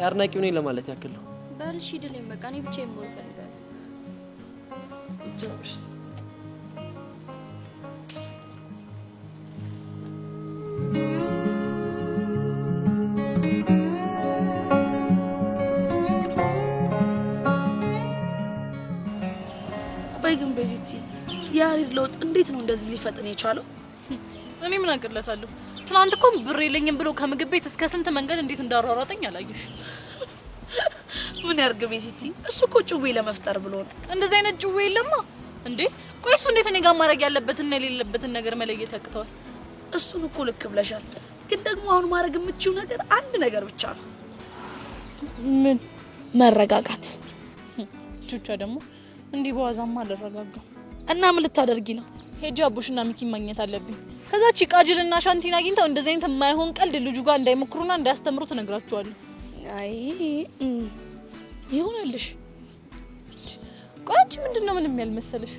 E: አድናቂው ነኝ ለማለት ያክል ነው።
A: በልሽ ሂድልኝ በቃ። እኔ ብቻ የምወል ፈልጋለሁ።
E: ጃውሽ
D: ቆይ ግን በዚቲ ያሬድ ለውጥ እንዴት ነው እንደዚህ ሊፈጥን የቻለው? እኔ ምን አቅለታለሁ? ትናንት እኮ ብር የለኝም ብሎ ከምግብ ቤት እስከ ስንት መንገድ እንዴት እንዳሯሯጠኝ አላየሽ? ምን ያርግ በዚቲ? እሱ እኮ ጭዌ ለመፍጠር ብሎ ነው። እንደዚህ አይነት ጭዌ የለማ እንዴ? ቆይ እሱ እንዴት እኔ ጋር ማድረግ ያለበትና የሌለበትን ነገር መለየት ያቅተዋል? እሱን እኮ ልክ ብለሻል። ግን ደግሞ አሁን ማድረግ የምትችው ነገር አንድ ነገር ብቻ ነው። ምን? መረጋጋት። ቹቻ ደግሞ እንዲህ በዋዛማ አልረጋጋም። እና ምን ልታደርጊ ነው? ሄጂ አቡሽና ሚኪ ማግኘት አለብኝ። ከዛ ቺቃጅልና ሻንቲና አግኝተው እንደዚህ አይነት የማይሆን ቀልድ ልጁ ጋር እንዳይሞክሩና እንዳያስተምሩ ተነግራቸዋለሁ። አይ ይሁንልሽ። ቆይ አንቺ ምንድነው ምንም ያልመሰለሽ?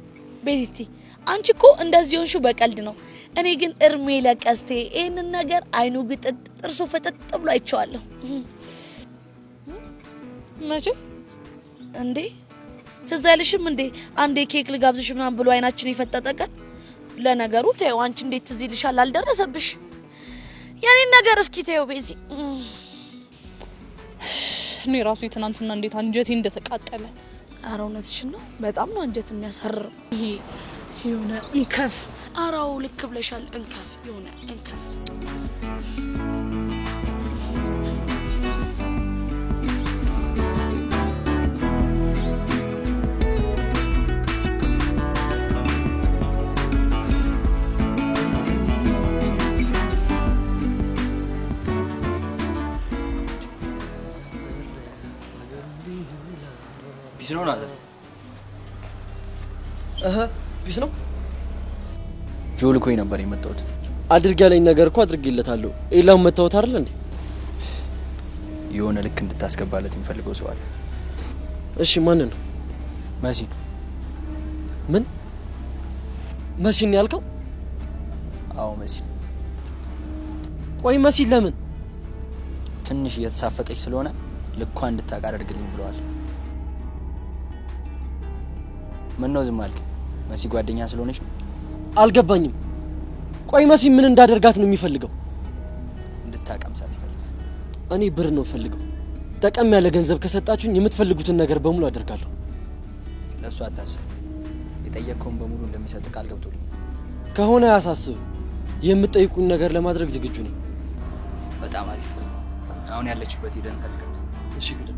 D: ቤዚቲ አንቺ እኮ እንደዚህ ሆንሽው በቀልድ ነው። እኔ ግን እርሜ ለቀስቴ ይሄንን ነገር አይኑ ግጥጥ ጥርሱ ፈጠጥ ብሎ አይቼዋለሁ። መቼ እንዴ? ትዝ አይልሽም እንዴ? አንዴ ኬክ ልጋብዝሽ ምናምን ብሎ አይናችን የፈጠጠ ቀን። ለነገሩ ተይው አንቺ እንዴት ትዝ ይልሻል? አልደረሰብሽ የኔን ነገር እስኪ ተይው ቤዚ። እኔ ራሱ የትናንትና እንዴት አንጀቴ እንደተቃጠለ። ኧረ እውነትሽን ነው። በጣም ነው አንጀት የሚያሳርረው። ይሄ የሆነ እንከፍ። አራው ልክ ብለሻል። እንከፍ የሆነ እንከፍ።
C: ቢስ ነው ናለ
E: ቢስ ነው።
C: ጆል ኮይ ነበር የመጣሁት።
E: አድርግ ያለኝ ነገር እኮ አድርጌለታለሁ። ኤላው መታወት አይደል እንዴ?
C: የሆነ ልክ እንድታስገባለት የሚፈልገው ሰው አለ።
E: እሺ ማን ነው?
C: መሲ።
E: ምን መሲ ነው ያልከው?
C: አዎ መሲ።
E: ቆይ መሲ ለምን?
C: ትንሽ እየተሳፈጠች ስለሆነ ልኳ እንድታውቅ አድርግልኝ ብለዋል። ምን ነው ዝም አልክ? መሲ ጓደኛ ስለሆነች ነው?
E: አልገባኝም። ቆይ መሲ ምን እንዳደርጋት ነው የሚፈልገው?
C: እንድታቀምሳት ይፈልጋል።
E: እኔ ብር ነው ፈልገው። ጠቀም ያለ ገንዘብ ከሰጣችሁኝ የምትፈልጉትን ነገር በሙሉ አደርጋለሁ።
C: ለሱ አታስብ። የጠየቀውን በሙሉ እንደሚሰጥ ቃል ገብቶልኝ
E: ከሆነ አያሳስብ። የምትጠይቁኝ ነገር ለማድረግ ዝግጁ ነኝ።
C: በጣም አሪፍ። አሁን ያለችበት ሄደን ፈልጋት።
E: እሺ ግድ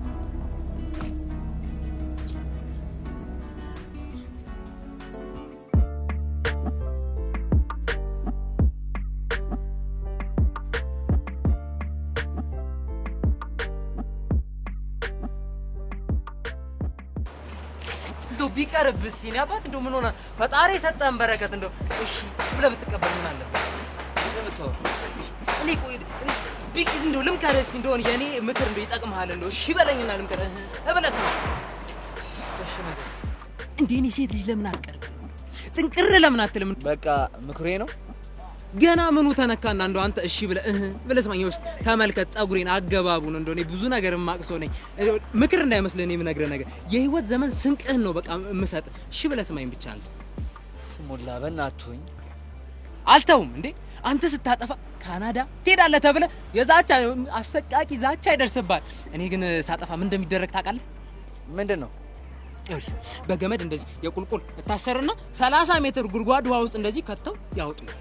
F: ቢቀርብስ ሲኒ አባት እንደው ምን ሆነ? ፈጣሪ የሰጠን በረከት እንደው እሺ ብለህ ብትቀበል ምን አለበት? እኔ ቆይ ቢቅ እንደው ልምከርህ እስቲ እንደው የኔ ምክር እንደው ይጠቅምሃል እንደው እሺ በለኝና ልምከርህ እበለስ ነው። እሺ ነገር እንዴ እኔ ሴት ልጅ ለምን አትቀርብ? ጥንቅር ለምን አትልም?
C: በቃ ምክሬ ነው።
F: ገና ምኑ ተነካና እንደው አንተ እሺ ብለህ ስማኝ። ውስጥ ተመልከት ጸጉሬን አገባቡን እንደው እኔ ብዙ ነገር ማቅሰው ነኝ። ምክር እንዳይመስልህ እኔ የምነግርህ ነገር የህይወት ዘመን ስንቅህን ነው በቃ የምሰጥ። እሺ ብለህ ስማኝ ብቻ ነው።
C: ሞላ በእናትህ
F: አልተውም እንዴ አንተ ስታጠፋ ካናዳ ትሄዳለህ ተብለህ የዛቻ አሰቃቂ ዛቻ ይደርስብሃል። እኔ ግን ሳጠፋ ምን እንደሚደረግ ታውቃለህ?
C: ምንድን ነው?
F: በገመድ እንደዚህ የቁልቁል እታሰርና 30 ሜትር ጉድጓድ ውሃ ውስጥ እንደዚህ ከተው ያወጡኛል።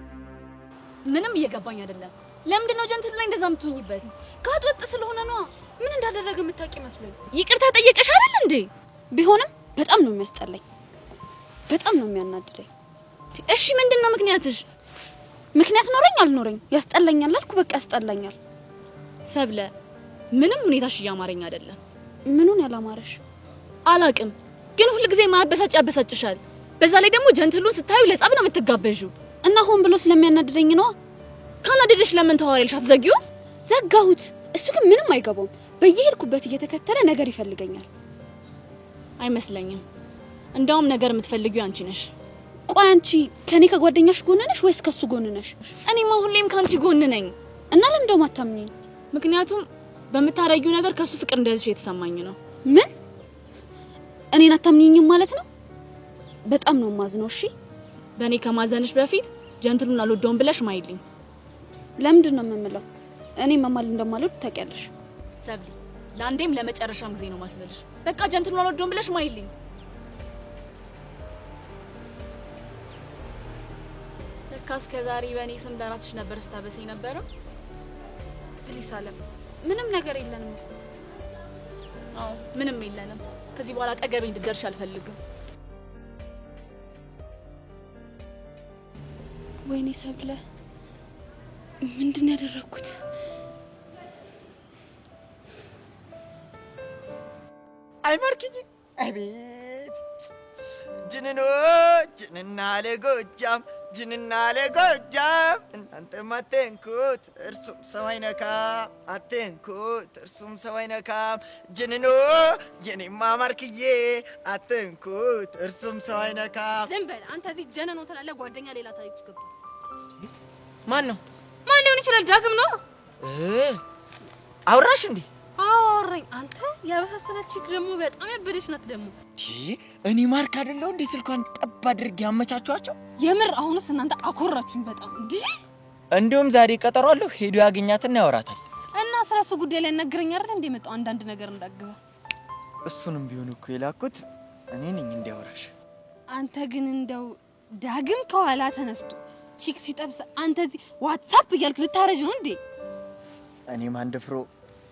A: ምንም እየገባኝ አይደለም። ለምንድን ነው ጀንትሉ ላይ እንደዛ የምትሆኝበት? ጋጥ ወጥ ስለሆነ ነው። ምን እንዳደረገ የምታውቂ መስሎኝ። ይቅርታ ጠየቀሽ አይደል እንዴ? ቢሆንም በጣም ነው የሚያስጠላኝ፣ በጣም ነው የሚያናድደኝ። እሺ ምንድነው ምክንያትሽ? ምክንያት ኖረኝ አልኖረኝ ያስጠላኛል አልኩ፣ በቃ ያስጠላኛል። ሰብለ ምንም ሁኔታሽ እያማረኝ አይደለም። ምኑን ያላማረሽ? አላቅም፣ ግን ሁሉ ጊዜ ማበሳጭ ያበሳጭሻል። በዛ ላይ ደግሞ ጀንትሉን ስታዩ ለጻብ ነው የምትጋበዡ። እና ሆን ብሎ ስለሚያናድደኝ ነው። ካናደደሽ ለምን ታወሪልሽ? አትዘጊው? ዘጋሁት። እሱ ግን ምንም አይገባውም። በየሄድኩበት እየተከተለ ነገር ይፈልገኛል። አይመስለኝም። እንዳውም ነገር የምትፈልጊው አንቺ ነሽ። ቆይ አንቺ ከኔ ከጓደኛሽ ጎን ነሽ ወይስ ከሱ ጎን ነሽ? እኔማ ሁሌም ካንቺ ጎን ነኝ። እና ለምን ደው ማታምኚኝ? ምክንያቱም በምታረጊው ነገር ከሱ ፍቅር እንደዚህ የተሰማኝ ነው። ምን? እኔን አታምኚኝም ማለት ነው? በጣም ነው ማዝነው። እሺ በእኔ ከማዘንሽ በፊት ጀንትሉን አልወደውም ብለሽ ማይልኝ። ለምንድን ነው የምምለው? እኔ መማል እንደማልወድ ታውቂያለሽ። ሰብሊ ለአንዴም ለመጨረሻም ጊዜ ነው ማስበልሽ። በቃ ጀንትሉን አልወደውም ብለሽ ማይልኝ። ለካስ ከዛሬ በእኔ ስም ለራስሽ ነበር ስታበሰኝ ነበረው። ፕሊስ አለም፣ ምንም ነገር የለንም። አዎ ምንም የለንም። ከዚህ በኋላ ጠገቤ እንድትደርሽ አልፈልግም። ወይኔ ሰብለ፣ ምንድን ነው ያደረኩት?
G: አይማርክኝ። አቤት ጅንኖ ጅንና ለጎጃም ጅንና ለጎጃም እናንተም አትንኩት እርሱም ሰው አይነካም፣ አትንኩት እርሱም ሰው አይነካም። ጅንኖ የኔማ ማርክዬ አትንኩት እርሱም ሰው አይነካም።
A: ዝም በል አንተ። እዚህ ጀነኖ ትላለህ፣ ጓደኛ ሌላ ታሪክ ውስጥ ገብቶ።
G: ማን ነው?
A: ማን ሊሆን ይችላል? ዳግም ነው።
G: አውራሽ እንዴ?
A: አወራኝ። አንተ ያበሳሰለች ደግሞ በጣም ያበደች ናት ደግሞ።
G: እኔ ማርክ አይደለሁ እንዴ ስልኳን ጠብ አድርጌ ያመቻቿቸው?
A: የምር አሁንስ እናንተ አኮራችሁኝ በጣም እንዴ።
G: እንዲሁም ዛሬ ቀጠሮ አለው፣ ሄዶ ያገኛትና ያወራታል።
A: እና ስለሱ ጉዳይ ላይ ነገረኝ አይደል እንዴ? መጣው አንዳንድ ነገር እንዳግዘው።
G: እሱንም ቢሆን እኮ የላኩት እኔ ነኝ እንዲያወራሽ።
A: አንተ ግን እንደው ዳግም ከኋላ ተነስቶ ቺክ ሲጠብስ አንተ እዚህ ዋትስአፕ እያልክ ልታረጅ ነው እንዴ?
G: እኔ ማንደፍሮ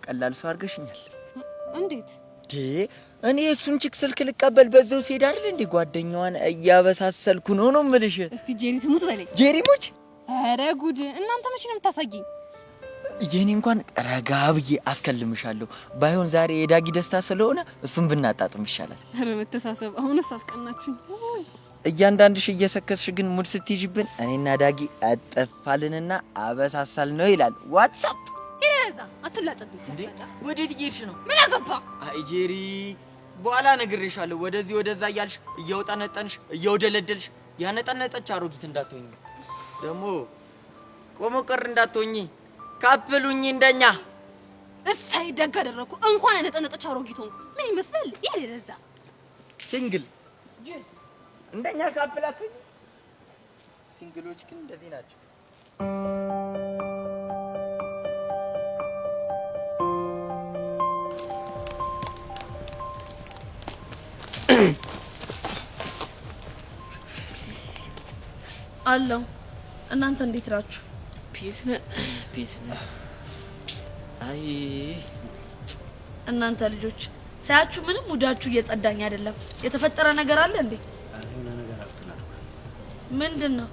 G: ቀላል ሰው አድርገሽኛል።
A: እንዴት?
G: እኔ እሱን ቺክ ስልክ ልቀበል በዛው ሲሄድ አይደል እንዴ ጓደኛዋን እያበሳሰልኩ ነው የምልሽ።
A: እስቲ ጄሪ ትሙት በለኝ።
G: ጄሪ ሙች?
A: ኧረ ጉድ! እናንተ መቼ ነው የምታሳጊኝ?
G: የኔ እንኳን ረጋ ብዬ አስከልምሻለሁ። ባይሆን ዛሬ የዳጊ ደስታ ስለሆነ እሱን ብናጣጥም ይሻላል።
A: ኧረ መተሳሰብ! አሁንስ አስቀናችሁኝ።
G: እያንዳንድሽ እየሰከስሽ ግን ሙድ ስትይዥብን እኔና ዳጊ አጠፋልንና አበሳሳል ነው ይላል ዋትስአፕ።
A: ይዛ አትላጠብኝ
G: እንዴ! ወዴት እየሄድሽ ነው?
A: ምን አገባ?
G: አይ ጄሪ፣ በኋላ ነግሬሻለሁ። ወደዚህ ወደዛ እያልሽ እየወጣነጠንሽ እየወደለደልሽ ያነጠነጠች አሮጊት እንዳትሆኚ፣ ደግሞ ቆሞ ቀር እንዳትሆኚ፣ ካፕሉኝ እንደኛ።
A: እሰይ ደግ አደረኩ። እንኳን ያነጠነጠች አሮጊት ሆንኩ። ምን ይመስላል? ያለ ለዛ
G: ሲንግል እንደኛ ካፕላኩኝ። ሲንግሎች ግን እንደዚህ ናቸው።
D: አለው። እናንተ እንዴት ናችሁ?
C: ፒስ ነህ? አይ
D: እናንተ ልጆች ሳያችሁ ምንም ሙዳችሁ እየጸዳኝ አይደለም። የተፈጠረ ነገር አለ እንዴ? ምንድን ነው?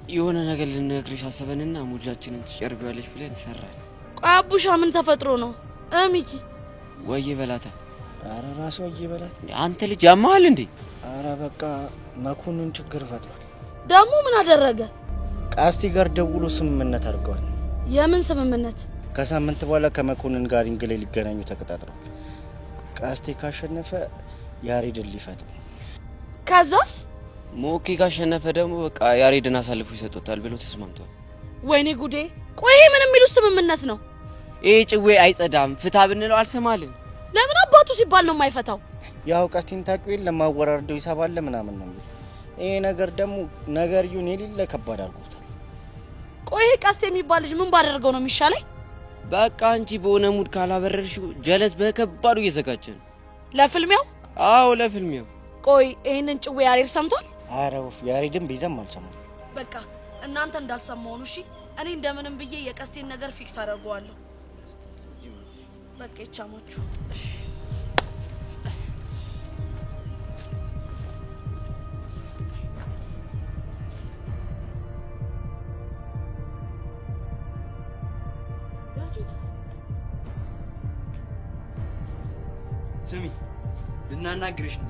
C: የሆነ ነገር ልንነግርሽ አሰበንና ሙጃችንን ትጨርቢዋለሽ ብለን ፈራን።
D: ቆይ አቡሻ ምን ተፈጥሮ ነው? ሚኪ
C: ወይ በላታ።
B: አረ ራስ ወይ በላት።
C: አንተ ልጅ ያማል እንዴ?
B: አረ በቃ መኩንን ችግር ፈጥሯል።
D: ደግሞ ምን አደረገ?
B: ቃስቲ ጋር ደውሎ ስምምነት አድርገዋል።
D: የምን ስምምነት?
B: ከሳምንት በኋላ ከመኮንን ጋር እንግሌ ሊገናኙ ተቀጣጥረዋል። ቃስቲ ካሸነፈ ያሬድን ሊፈት።
D: ከዛስ?
C: ሞኬ ካሸነፈ ደግሞ በቃ ያሬድን አሳልፎ ይሰጡታል ብሎ ተስማምቷል።
D: ወይኔ ጉዴ! ቆይ ምን የሚሉት ስምምነት ነው?
C: ይሄ ጭዌ አይጸዳም ፍታ ብንለው አልሰማልን።
D: ለምን አባቱ ሲባል ነው የማይፈታው?
B: ያው ቃስቲን ታውቂው የለ ለማወራረደው ይሳባል ምናምን ነው። ይሄ ነገር ደግሞ ነገርዩን የሌለ ከባድ አድርጎታል።
D: ቆይ ቃስቲ የሚባል ልጅ ምን ባደረገው ነው የሚሻለኝ?
C: በቃ አንቺ በሆነ ሙድ ካላበረርሽው ጀለስ በከባዱ እየዘጋጀ ነው።
D: ለፍልሚያው?
C: አዎ ለፍልሚያው።
D: ቆይ ይሄንን ጭዌ ያሬድ ሰምቷል?
B: አረ ያሬድን ቢዘም አልሰማም።
D: በቃ እናንተ እንዳልሰማው ነው። እሺ እኔ እንደምንም ብዬ የቀስቴን ነገር ፊክስ አደርገዋለሁ። በቃ ይቻማችሁ።
G: ስሚ ልናናግርሽ ነው።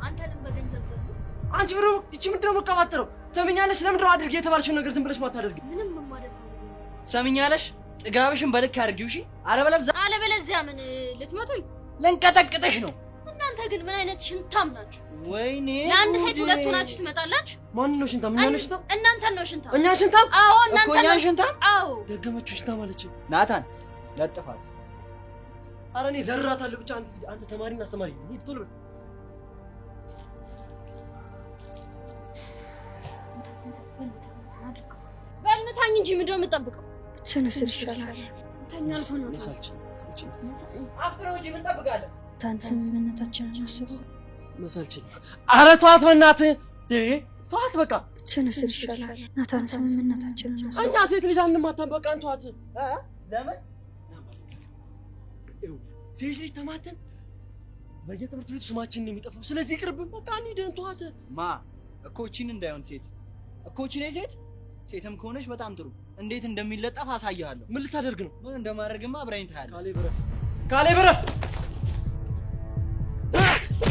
I: አንተንም በገንዘብ ገዙ።
E: አንቺ ብሮ እቺ ምንድነው መቀባጠረው? ሰሚኛለሽ? ለምንድነው አድርጊ የተባልሽው ነገር ዝም ብለሽ ማታደርጊ?
I: ምንም ማማደር
G: ሰሚኛለሽ? ጥጋብሽን በልክ አድርጊው እሺ።
I: አለበለዚያ ምን ልትመቱኝ?
G: ልንቀጠቅጥሽ ነው።
I: እናንተ ግን ምን አይነት ሽንታም ናችሁ?
G: ወይኔ
I: ለአንድ ሴት ሁለት ሆናችሁ ትመጣላችሁ?
E: ማን ነው ሽንታም? እኛ ነን ሽንታም?
I: እናንተ ነው ሽንታም።
E: እኛ ሽንታም?
I: አዎ እናንተ
G: እኮ እኛ ሽንታም?
I: አዎ
E: ደገመችው ሽንታም አለች።
G: ናታን ለጥፋት።
E: ኧረ እኔ ዘራታለሁ። ብቻ አንተ ተማሪና አስተማሪ ሂድ ቶሎ በል።
I: በልምታኝ እንጂ ምንድነው የምጠብቀው? ስንስር ይሻላል። ተኛል ሆኖ
E: አፍረው እንጂ ምን ጠብቃለህ?
I: ታን ስምምነታችንን አስበው።
E: መሳልችኝ። ኧረ ተዋት በእናትህ ተዋት በቃ።
I: ስንስር ይሻላል። ናታን ስምምነታችንን አስበው።
E: እኛ ሴት ልጅ አንማታም። በቃ እንተዋት።
G: ለምን
E: ሴት ልጅ ተማተን በየትምህርት ቤቱ ስማችንን ነው የሚጠፋው። ስለዚህ ይቅርብን በቃ እንሂድ። እንተዋት።
G: ማ እኮ እቺን እንዳይሆን ሴት እኮ እቺ ነኝ ሴት። ሴትም ከሆነች በጣም ጥሩ። እንዴት እንደሚለጠፍ አሳያለሁ።
E: ምን ልታደርግ ነው?
G: ምን እንደማደርግማ አብራኝ ታያለህ።
E: ካሌ በረፍ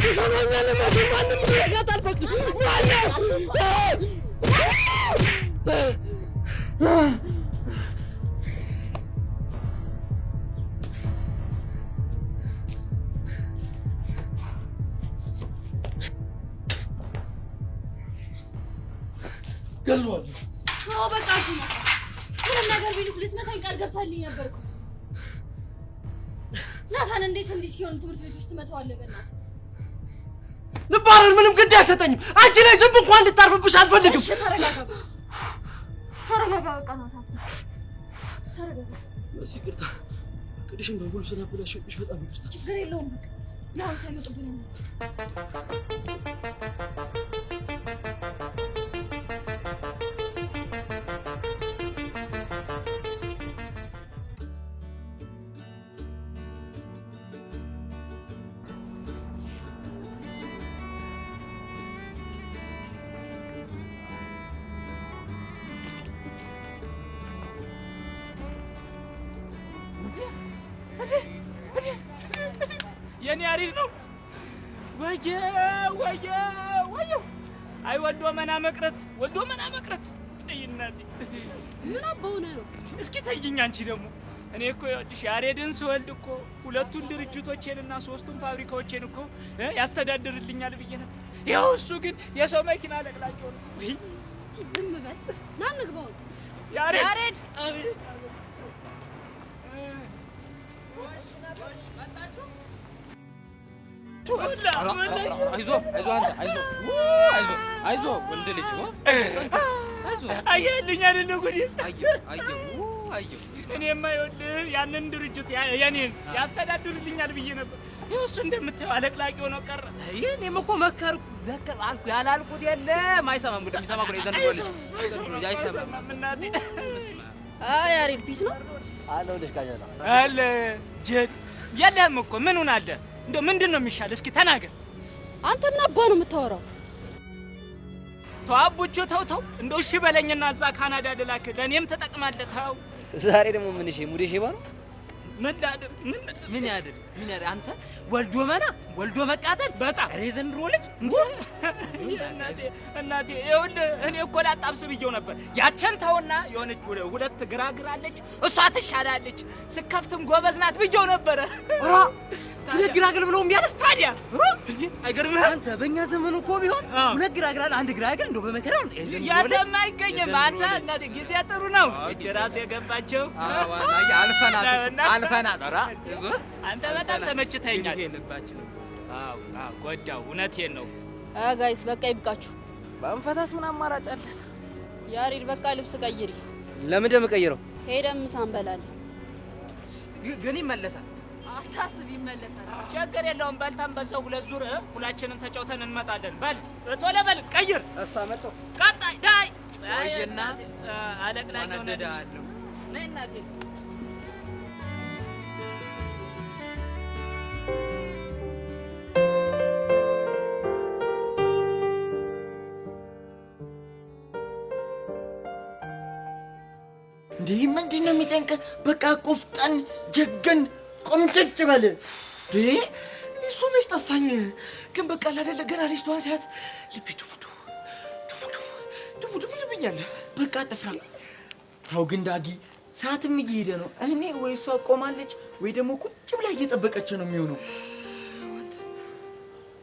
E: ይሰማኛል። ማንም ይረጋት አልፈቅድም። ገለዋለሁ።
I: በቃ ምንም ነገር ቢሉክ ልትመታኝ ቃል ገብታልኝ ነበር እኮ። ናታን እንዴት እንዲህ ሲሆን ትምህርት ቤት ውስጥ ትመታዋለህ? በእናትህ
E: ልባረር ምንም ግድ አይሰጠኝም። አንቺ ላይ ዝም እንኳን እንድታርፍብሽ አልፈልግም።
I: እሺ ተረጋጋ፣ ተረጋጋ። በቃ ናታን ተረጋጋ።
E: እሺ ይቅርታ። ቅድሽን በሙሉ ስላበላሸሁብሽ በጣም ይቅርታ።
I: ችግር የለውም። በቃ ያው ሳይመጡብኝ ነው።
B: የኔ ያሪድ ነው። ወየ አይ ወልዶ መና መቅረት፣ ወልዶ መና መቅረት። ጥይናቲ
D: ምን አባውነ ነው?
B: እስኪ ተይኝ አንቺ ደግሞ። እኔ እኮ ይኸውልሽ ያሬድን ስወልድ እኮ ሁለቱን ድርጅቶቼንና ሶስቱን ፋብሪካዎቼን እኮ ያስተዳድርልኛል ብዬ ነበር። ይኸው እሱ ግን የሰው መኪና ለቅላቂው ነው።
D: ዝም በል ና እንግባው።
B: ያሬድ
H: አይዞ ወንድ ልጅ
B: አየልኝ አይደለ ጉዴ። እኔማ ይኸውልህ ያንን ድርጅት የኔን ያስተዳድርልኛል ብዬ ነበር። ይኸው እሱ እንደምታየው አለቅላቂ ሆኖ ቀረ።
F: እኔም እኮ መከርኩ ዘከር አልኩ። ያላልኩት የለም። አይሰማም። ጉድ የሚሰማ እኮ ነው የዘንድሮ ልጅ አይሰማም።
B: እናቴ
D: ያሬድ ፒስ ነው
C: አለው ደስካጃላ
B: አለ ጀት የለም እኮ ምን ሆነ አለ። እንደው ምንድን ነው የሚሻል? እስኪ ተናገር።
D: አንተ ምን አባ ነው የምታወራው?
B: ተዋቡቹ ተው እንደው እሺ በለኝና እዛ ካናዳ ልላክህ፣ ለእኔም ተጠቅማለህ። ተው
C: ዛሬ ደግሞ ምን እሺ ሙዴ ሼባ ነው
F: ምን ያድር አንተ ወልዶ መና ወልዶ መቃጠል በጣም ዘንድሮ ልጅ
B: እናቴ ይኸውልህ እኔ እኮ ላጣብስ ብዬው ነበር። ያችን ተውና የሆነች ሁለት ግራግራለች እሷ ትሻላለች፣ ስከፍትም ጎበዝ ናት ብዬው ነበረ።
F: ሁለት ግራግር ብለው እምቢ አለ።
B: ታዲያ አይገርምህም?
F: አንተ በእኛ ዘመን እኮ ቢሆን ሁለት ግራግር አንድ ግራግር እንደው በመከራ ነው
B: ያተማ አይገኝም። አንተ እናቴ ጊዜ ጥሩ ነው። እቺ ራስ የገባቸው
F: አልፈናል።
B: አንተ በጣም ተመችተኛል። ጎዳው። እውነቴን ነው።
D: ጋይስ በቃ ይብቃችሁ።
F: በእንፈታስ ምን አማራጭ አለ?
D: ያሬድ በቃ ልብስ ቀይሪ።
C: ለምን ደም ቀይረው?
D: ሄደን ምሳ እንበላለን።
F: ግን ይመለሳል።
D: አታስብ ይመለሳል።
B: ችግር የለውም። በልተን በዛው ሁለት ዙር ሁላችንን ተጫውተን እንመጣለን። በል ቶሎ በል ቀይር።
C: እስታመጣው
B: ቀጣይ ዳይ
E: ቆይና
B: አለቅላቂ ሆነ ነይ እናቴ።
G: እንዴ ምንድን ነው የሚጨንቅ? በቃ ቆፍጠን ጀገን ቆምጭጭ በል እንዴ። እሱ መች ጠፋኝ። ግን በቃ አይደለ ገና ልጅቷን ሲያት ልቤ ድቡ ይልብኛል። በቃ አጥፍራ ታው ግን ዳጊ ሰዓትም እየሄደ ነው። እኔ ወይ እሷ ቆማለች ወይ ደግሞ ቁጭ ብላ እየጠበቀች ነው የሚሆነው።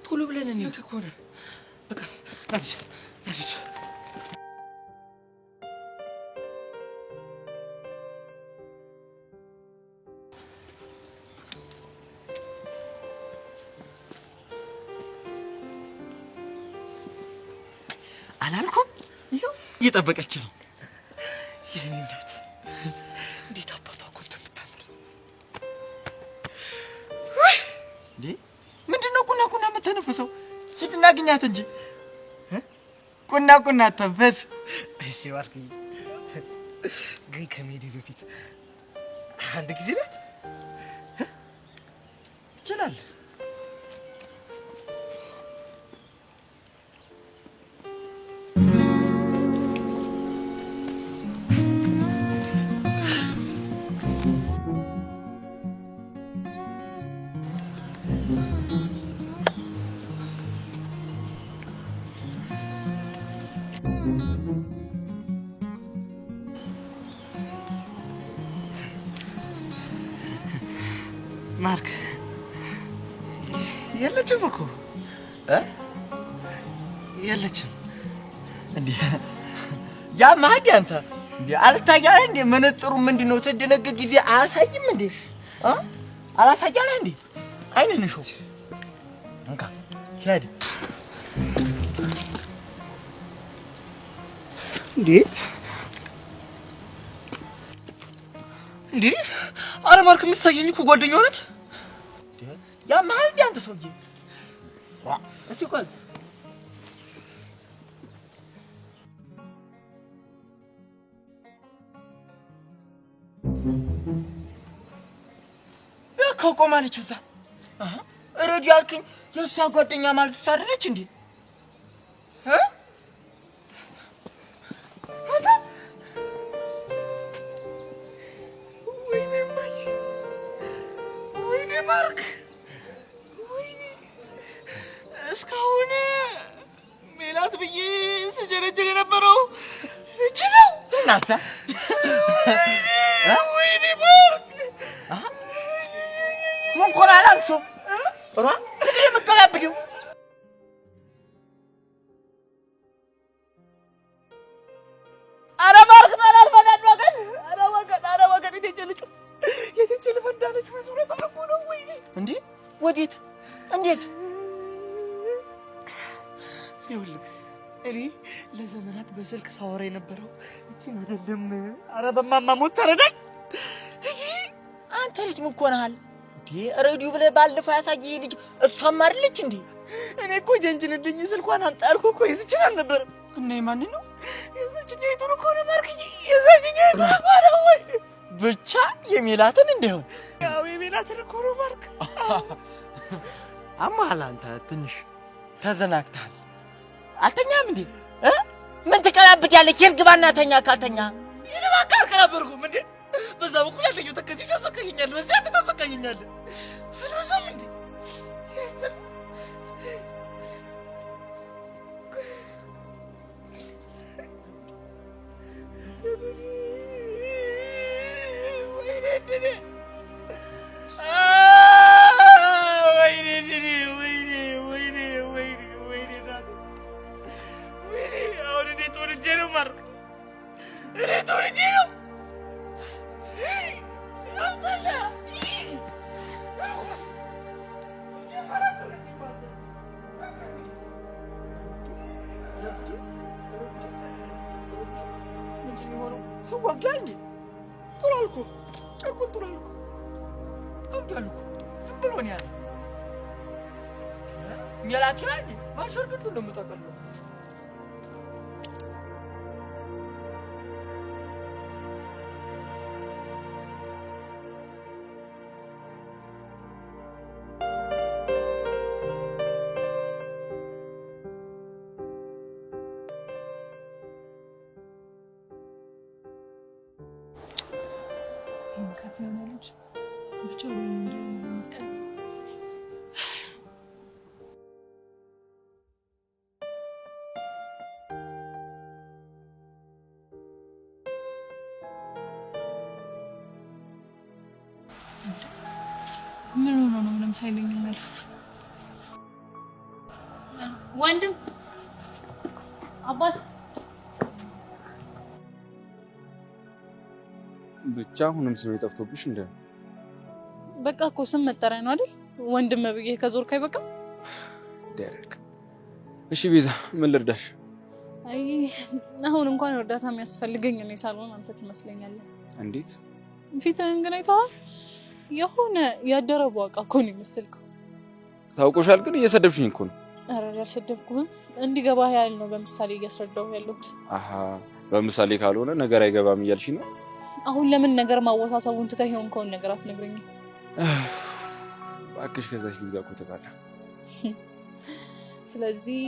G: ቶሎ ብለን እንሂድ እኮ ነው በቃ አዲስ አላልኩም? ይኸው እየጠበቀች ነው። የኔ እናት እንዴት አባቷ እኮ እንደምታምር እንዴ! ምንድነው ቁና የምትተነፍሰው? ሂድና ግኛት እንጂ ቁና ተንፈስ። እሺ ባርክኝ። ግን ከመሄዴ በፊት አንድ ጊዜ ናት ትችላለህ። ማርክ የለችም እኮ የለችም። እንዴ ያ ማዲ አንተ እንዴ አልታያለ እንዴ መነጥሩ ምንድነው? ተደነገ ጊዜ አያሳይም እንዴ? አላሳያለ እንዴ? አይነንሹ እንካ ሄድ እንዴ አረ ማርክ የምትሳየኝ እኮ ጓደኛው ናት። ያ ማዲ አንተ ሰውዬ እስኪ ቆይ ቆማለች እዛ። ረዲ ያልከኝ የእሷ ጓደኛ ማለት እሷ አይደለች እንዴ? ወይኔ ማርክ ወይኔ እስካሁን ሜላት ብዬ ስጀረጀር የነበረው እጅ ነው እናሳ። ወይኔ ማርክ ምን ኮራላም ሰው ራ እንዴ መከላብዲው አረ ማርክ ማለት ፈዳን ወገን አረ ወገን የትንጭል ፈዳነች መስሎት አልኩ ነው። ወይኔ እንዴ ወዴት እንዴት ይኸውልህ እኔ ለዘመናት በስልክ ሳወራ የነበረው እንዴ አይደለም። አረ በማማ ሞት ተረዳኝ። እጂ አንተ ልጅ ምን ኮናል እንዴ? ሬዲዮ ብለህ ባለፈው ያሳየህ ልጅ እሷም አይደለች እንዴ? እኔ እኮ ጀንጅንልኝ ስልኳን አምጣ አልኩህ እኮ የዝችን አልነበረም። እና የማን ነው የዝችን? የቱን እኮ ነው ማርክ? የዝችን ነው ወይ ብቻ የሜላትን እንደው ያው የሜላትን እኮ ነው ማርክ። አማላ አንተ ትንሽ ተዘናግተሃል። አልተኛም እንዴ? ምን ትቀላብዳለህ? ይርግባና ተኛ። ካልተኛ ይልባካ አልቀላበርኩም እንዴ? በዛ በኩል ያለኝ ተከዚህ ያሰቃየኛል፣ በዚያ ተሰቃየኛል። አልወሰም እንዴ ሲስተር ሰው ወጋኝ። ጥሩ አልኩ፣ ጨርቁን ጥሩ አልኩ። አብዳልኩ ብሎ ነው ያለ ሜላት ይላል ማሸርግዱ ነው የምጠቀለው
D: ምን ሆኖ ነው ምንም ሳይለኝ ማለት ወንድም አባት
H: ብቻ አሁንም ስሜ ጠፍቶብሽ እንደ
D: በቃ እኮ ስም መጠሪያ ነው አይደል ወንድም ብዬ ከዞርክ አይበቃም
H: ደረቅ እሺ ቤዛ ምን ልርዳሽ
D: አይ አሁን እንኳን እርዳታ የሚያስፈልገኝ ነው ሳልሆን አንተ ትመስለኛለህ
H: እንዴት
D: ፊትህን ግን አይተኸዋል የሆነ ያደረበው አቃ እኮ ነው የሚመስልከው
H: ታውቆሻል ግን እየሰደብሽኝ እኮ ነው
D: ኧረ ያልሰደብኩህም እንዲገባህ ያህል ነው በምሳሌ እያስረዳሁ ያለሁት
H: አሃ በምሳሌ ካልሆነ ነገር አይገባም እያልሽ ነው
D: አሁን ለምን ነገር ማወሳሰቡን ትተህ የሆንከውን ነገር አስነግረኝ
H: እባክሽ ከዛች ልጅ ጋር ተጣላ
D: ስለዚህ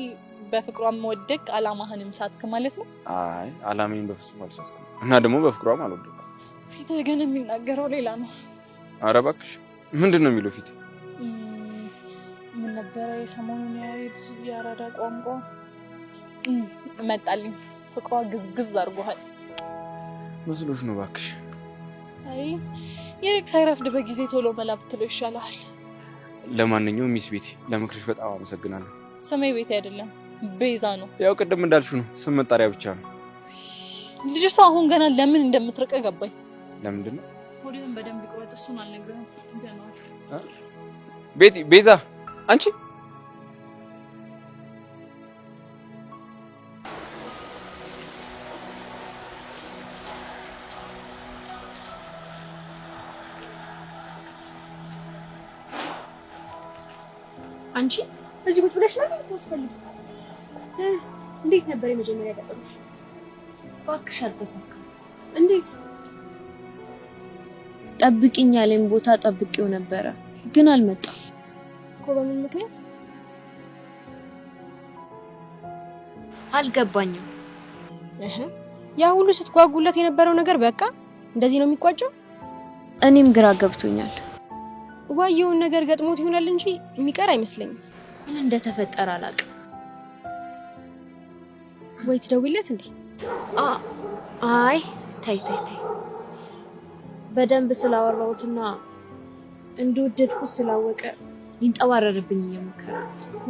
D: በፍቅሯም ወደቅ አላማህንም ሳትክ ማለት ነው
H: አይ አላማዬን በፍጹም አልሳትኩም እና ደግሞ በፍቅሯም አልወደኩም
D: ፊትህ ግን የሚናገረው ሌላ ነው
H: ኧረ እባክሽ ምንድነው የሚለው ፊት
D: ምን ነበር የሰሞኑን ያራዳ ቋንቋ መጣልኝ ፍቅሯ ግዝግዝ አድርጓል
H: መስሎሽ ነው እባክሽ
D: አይ የኔክ ሳይረፍድ በጊዜ ቶሎ መላ ብትለው ይሻላል
H: ለማንኛውም ሚስ ቤቲ ለምክርሽ በጣም አመሰግናለሁ
D: ስሜ ቤቲ አይደለም ቤዛ ነው
H: ያው ቅድም እንዳልሽው ነው ስም መጣሪያ ብቻ ነው
D: ልጅቷ አሁን ገና ለምን እንደምትርቀ ገባኝ
H: ለምንድን ነው
D: ሆዴን በደንብ ይቆረጥ እሱን አልነግርህም እንደነው
H: ቤቲ ቤዛ አንቺ
I: አንቺ እዚህ ቁጭ ብለሽ ነው የምታስፈልጊ እንዴት ነበር የመጀመሪያ ቀጠሮሽ
A: እባክሽ አልተሳካም
I: እንዴት
A: ጠብቂኝ ያለኝ ቦታ ጠብቂው ነበረ ግን አልመጣም
I: እኮ በምን ምክንያት
A: አልገባኝም
I: ያ ሁሉ ስትጓጉለት የነበረው ነገር በቃ እንደዚህ ነው የሚቋጨው
A: እኔም ግራ ገብቶኛል
I: ዋየውን ነገር ገጥሞት ይሆናል እንጂ የሚቀር አይመስለኝም
A: ምን እንደተፈጠረ አላውቅም
I: ወይ ትደውይለት እንዴ
A: አይ ታይ በደንብ ስላወራሁትና እንደወደድኩት ስላወቀ ይንጠባረርብኝ እየሞከረ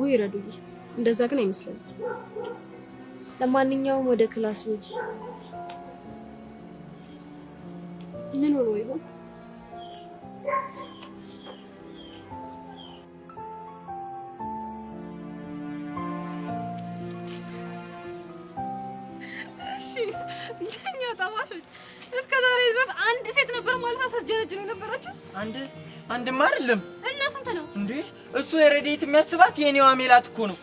I: ወይ ረዱዬ እንደዛ ግን አይመስለኝም
A: ለማንኛውም ወደ ክላስ ውጭ
I: ምን ሆኖ ይሆን
D: የኛ ተማሪዎች እስከ ዛሬ ድረስ አንድ ሴት ነበር ማለት አሰጀነጅ ነው ነበራችሁ
G: አንድማ አይደለም
D: እና ስንት ነው
G: እንዴ እሱ የረዴት የሚያስባት የኔዋ ሜላት እኮ ነው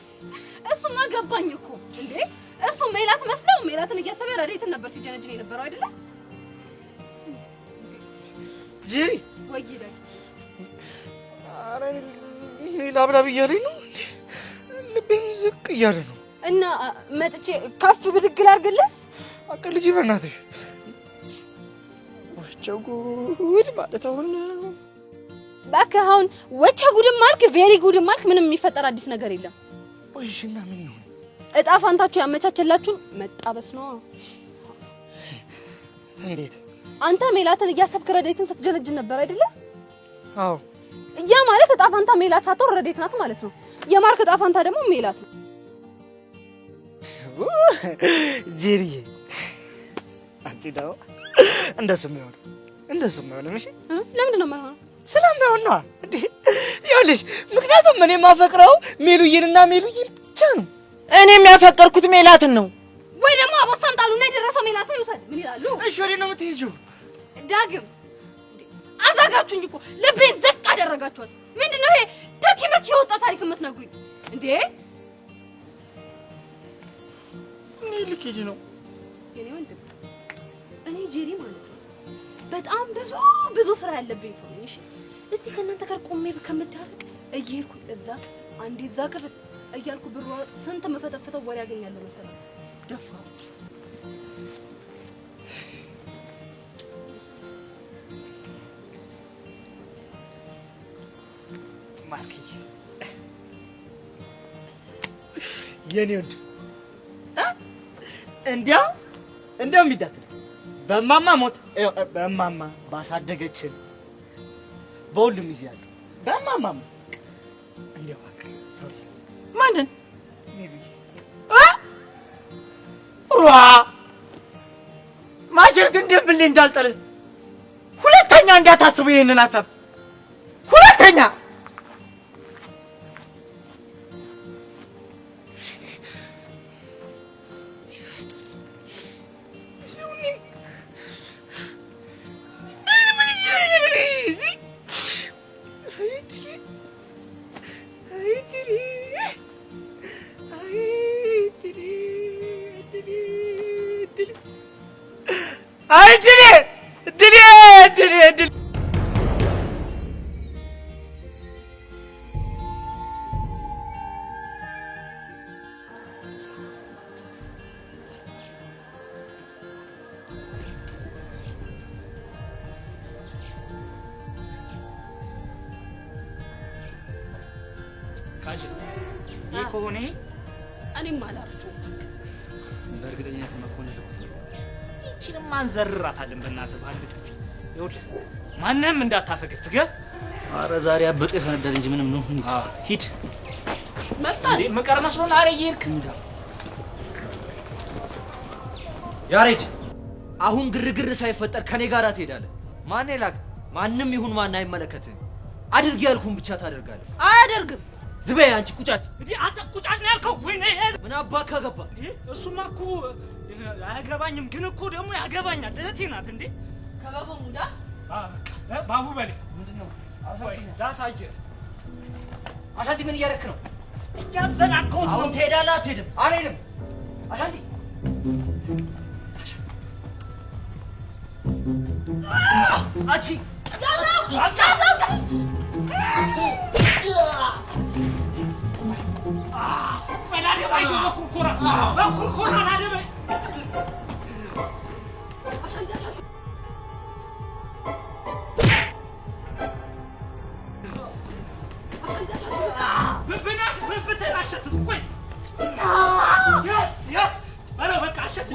D: እሱማ ገባኝ እኮ እንዴ እሱ ሜላት መስለው ሜላትን እያሰበ ረዴትን ነበር ሲጀነጅ ነው የነበረው አይደለ
G: ጂሪ
D: ወይዬ ዳይ
G: አረ ላብላብ እያለኝ ነው ልቤም ዝቅ እያለ ነው
D: እና መጥቼ ከፍ ብድግ ላድርግልህ
G: አቀልጂ በእናትሽ ወቸው ጉድ ማለት አሁን
D: እባክህ አሁን ወቸ ጉድም ማልክ ቬሪ ጉድም ማልክ ምንም የሚፈጠር አዲስ ነገር የለም
G: ወይሽና ምን ነው
D: እጣ ፋንታችሁ ያመቻቸላችሁ መጣበስ ነው
G: እንዴት
D: አንተ ሜላትን እያሰብክ ረዴትን ስትጀነጅ ነበር አይደለ
G: አዎ
D: ያ ማለት እጣ ፋንታ ሜላት ሳትሆን ረዴት ናት ማለት ነው የማርክ እጣ ፋንታ ደግሞ ሜላት ነው
G: ጄሪዬ አንቺ ዳው እንደሱም ይሆን እሺ
D: ለምንድን ነው የማይሆነው
G: ስለማይሆን ነው እንዴ ይኸውልሽ ምክንያቱም እኔ የማፈቅረው ሜሉዬንና ሜሉዬን ብቻ ነው እኔ የሚያፈቅርኩት ሜላትን ነው
D: ወይ ደግሞ አቦሳም ጣሉና የደረሰው ሜላትን ይውሰድ ምን ይላሉ
G: እሺ ወዴት ነው የምትሄጂው
D: ዳግም አዛጋችሁኝ እኮ ልቤን ዘቅ አደረጋችኋት
I: ምንድነው ይሄ ተርኪ ምርኪ የወጣ ታሪክ የምትነግሩኝ እንዴ?
G: እኔ ልኬጅ ነው
I: የኔ ወንድም፣ እኔ ጄሪ ማለት ነው በጣም ብዙ ስራ ያለብኝ ሰው ነኝ። እሺ እዚህ ከእናንተ ጋር ቆሜ ከምዳርቅ እየሄድኩ እዛ አንዴ እዛ ክፍል እያልኩ ብሩ ስንት መፈተፍተው ወሬ ያገኛለሁ መሰለህ። ደፋው
G: ማርክዬ የኔ ወንድም እንዲያው የሚዳት በማማ ሞት በማማ ባሳደገችን በሁሉም ይያል በማማ እንዲያው ማንን ማሽር ግን ደብልኝ እንዳልጠል ሁለተኛ እንዳታስቡ ይሄንን ሐሳብ ሁለተኛ ድል
B: ካሽ የኮኔ
A: እኔም አላርፈው
C: በእርግጠኝነት መኮንን
B: ይቺንም ማንዘርራታለን በእናትህ በአንድ ጥፊ። ይኸውልህ ማንንም እንዳታፈገፍገ።
C: ኧረ ዛሬ አበጡ የፈነዳል እንጂ ምንም ነው።
B: ሂድ
A: መጣ
B: መቀር መስሎን። ኧረ እየሄድክ
E: ያሬድ፣ አሁን ግርግር ሳይፈጠር ከኔ ጋር ትሄዳለህ።
C: ማን ይላክ?
E: ማንም ይሁን ማን አይመለከትህም። አድርግ ያልኩህን ብቻ ታደርጋለህ።
I: አያደርግም።
E: ዝበይ አንቺ ቁጫት።
B: እንዴ አንተ ቁጫት ነው ያልከው? ወይኔ
E: ምን አባካ ገባ?
B: እሱማ እኮ አያገባኝም፣ ግን እኮ ደግሞ ያገባኛል። እህቴ ናት እንዴ።
A: ከባቡ ሙዳ
B: ባቡ በሌ ምንድነው? ላሳየህ።
E: አሻንቲ ምን እያደረክ ነው?
B: እያዘናጋሁት ነው።
E: አሁን ትሄዳለህ አትሄድም? አልሄድም። አሻንቲ አቺ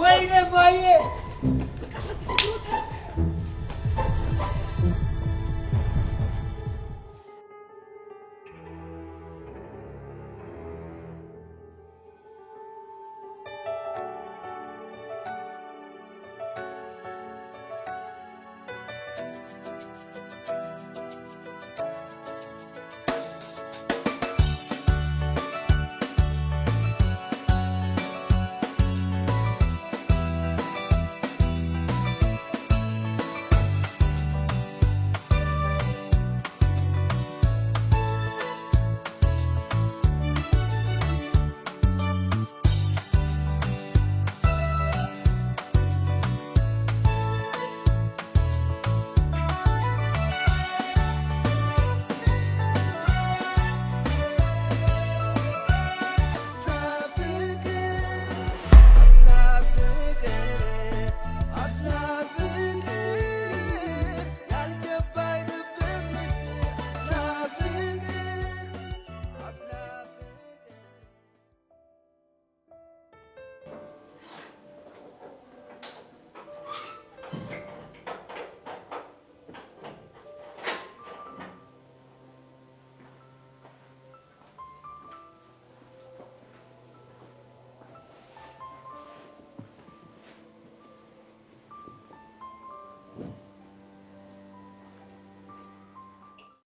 B: ወይኔ ማዬ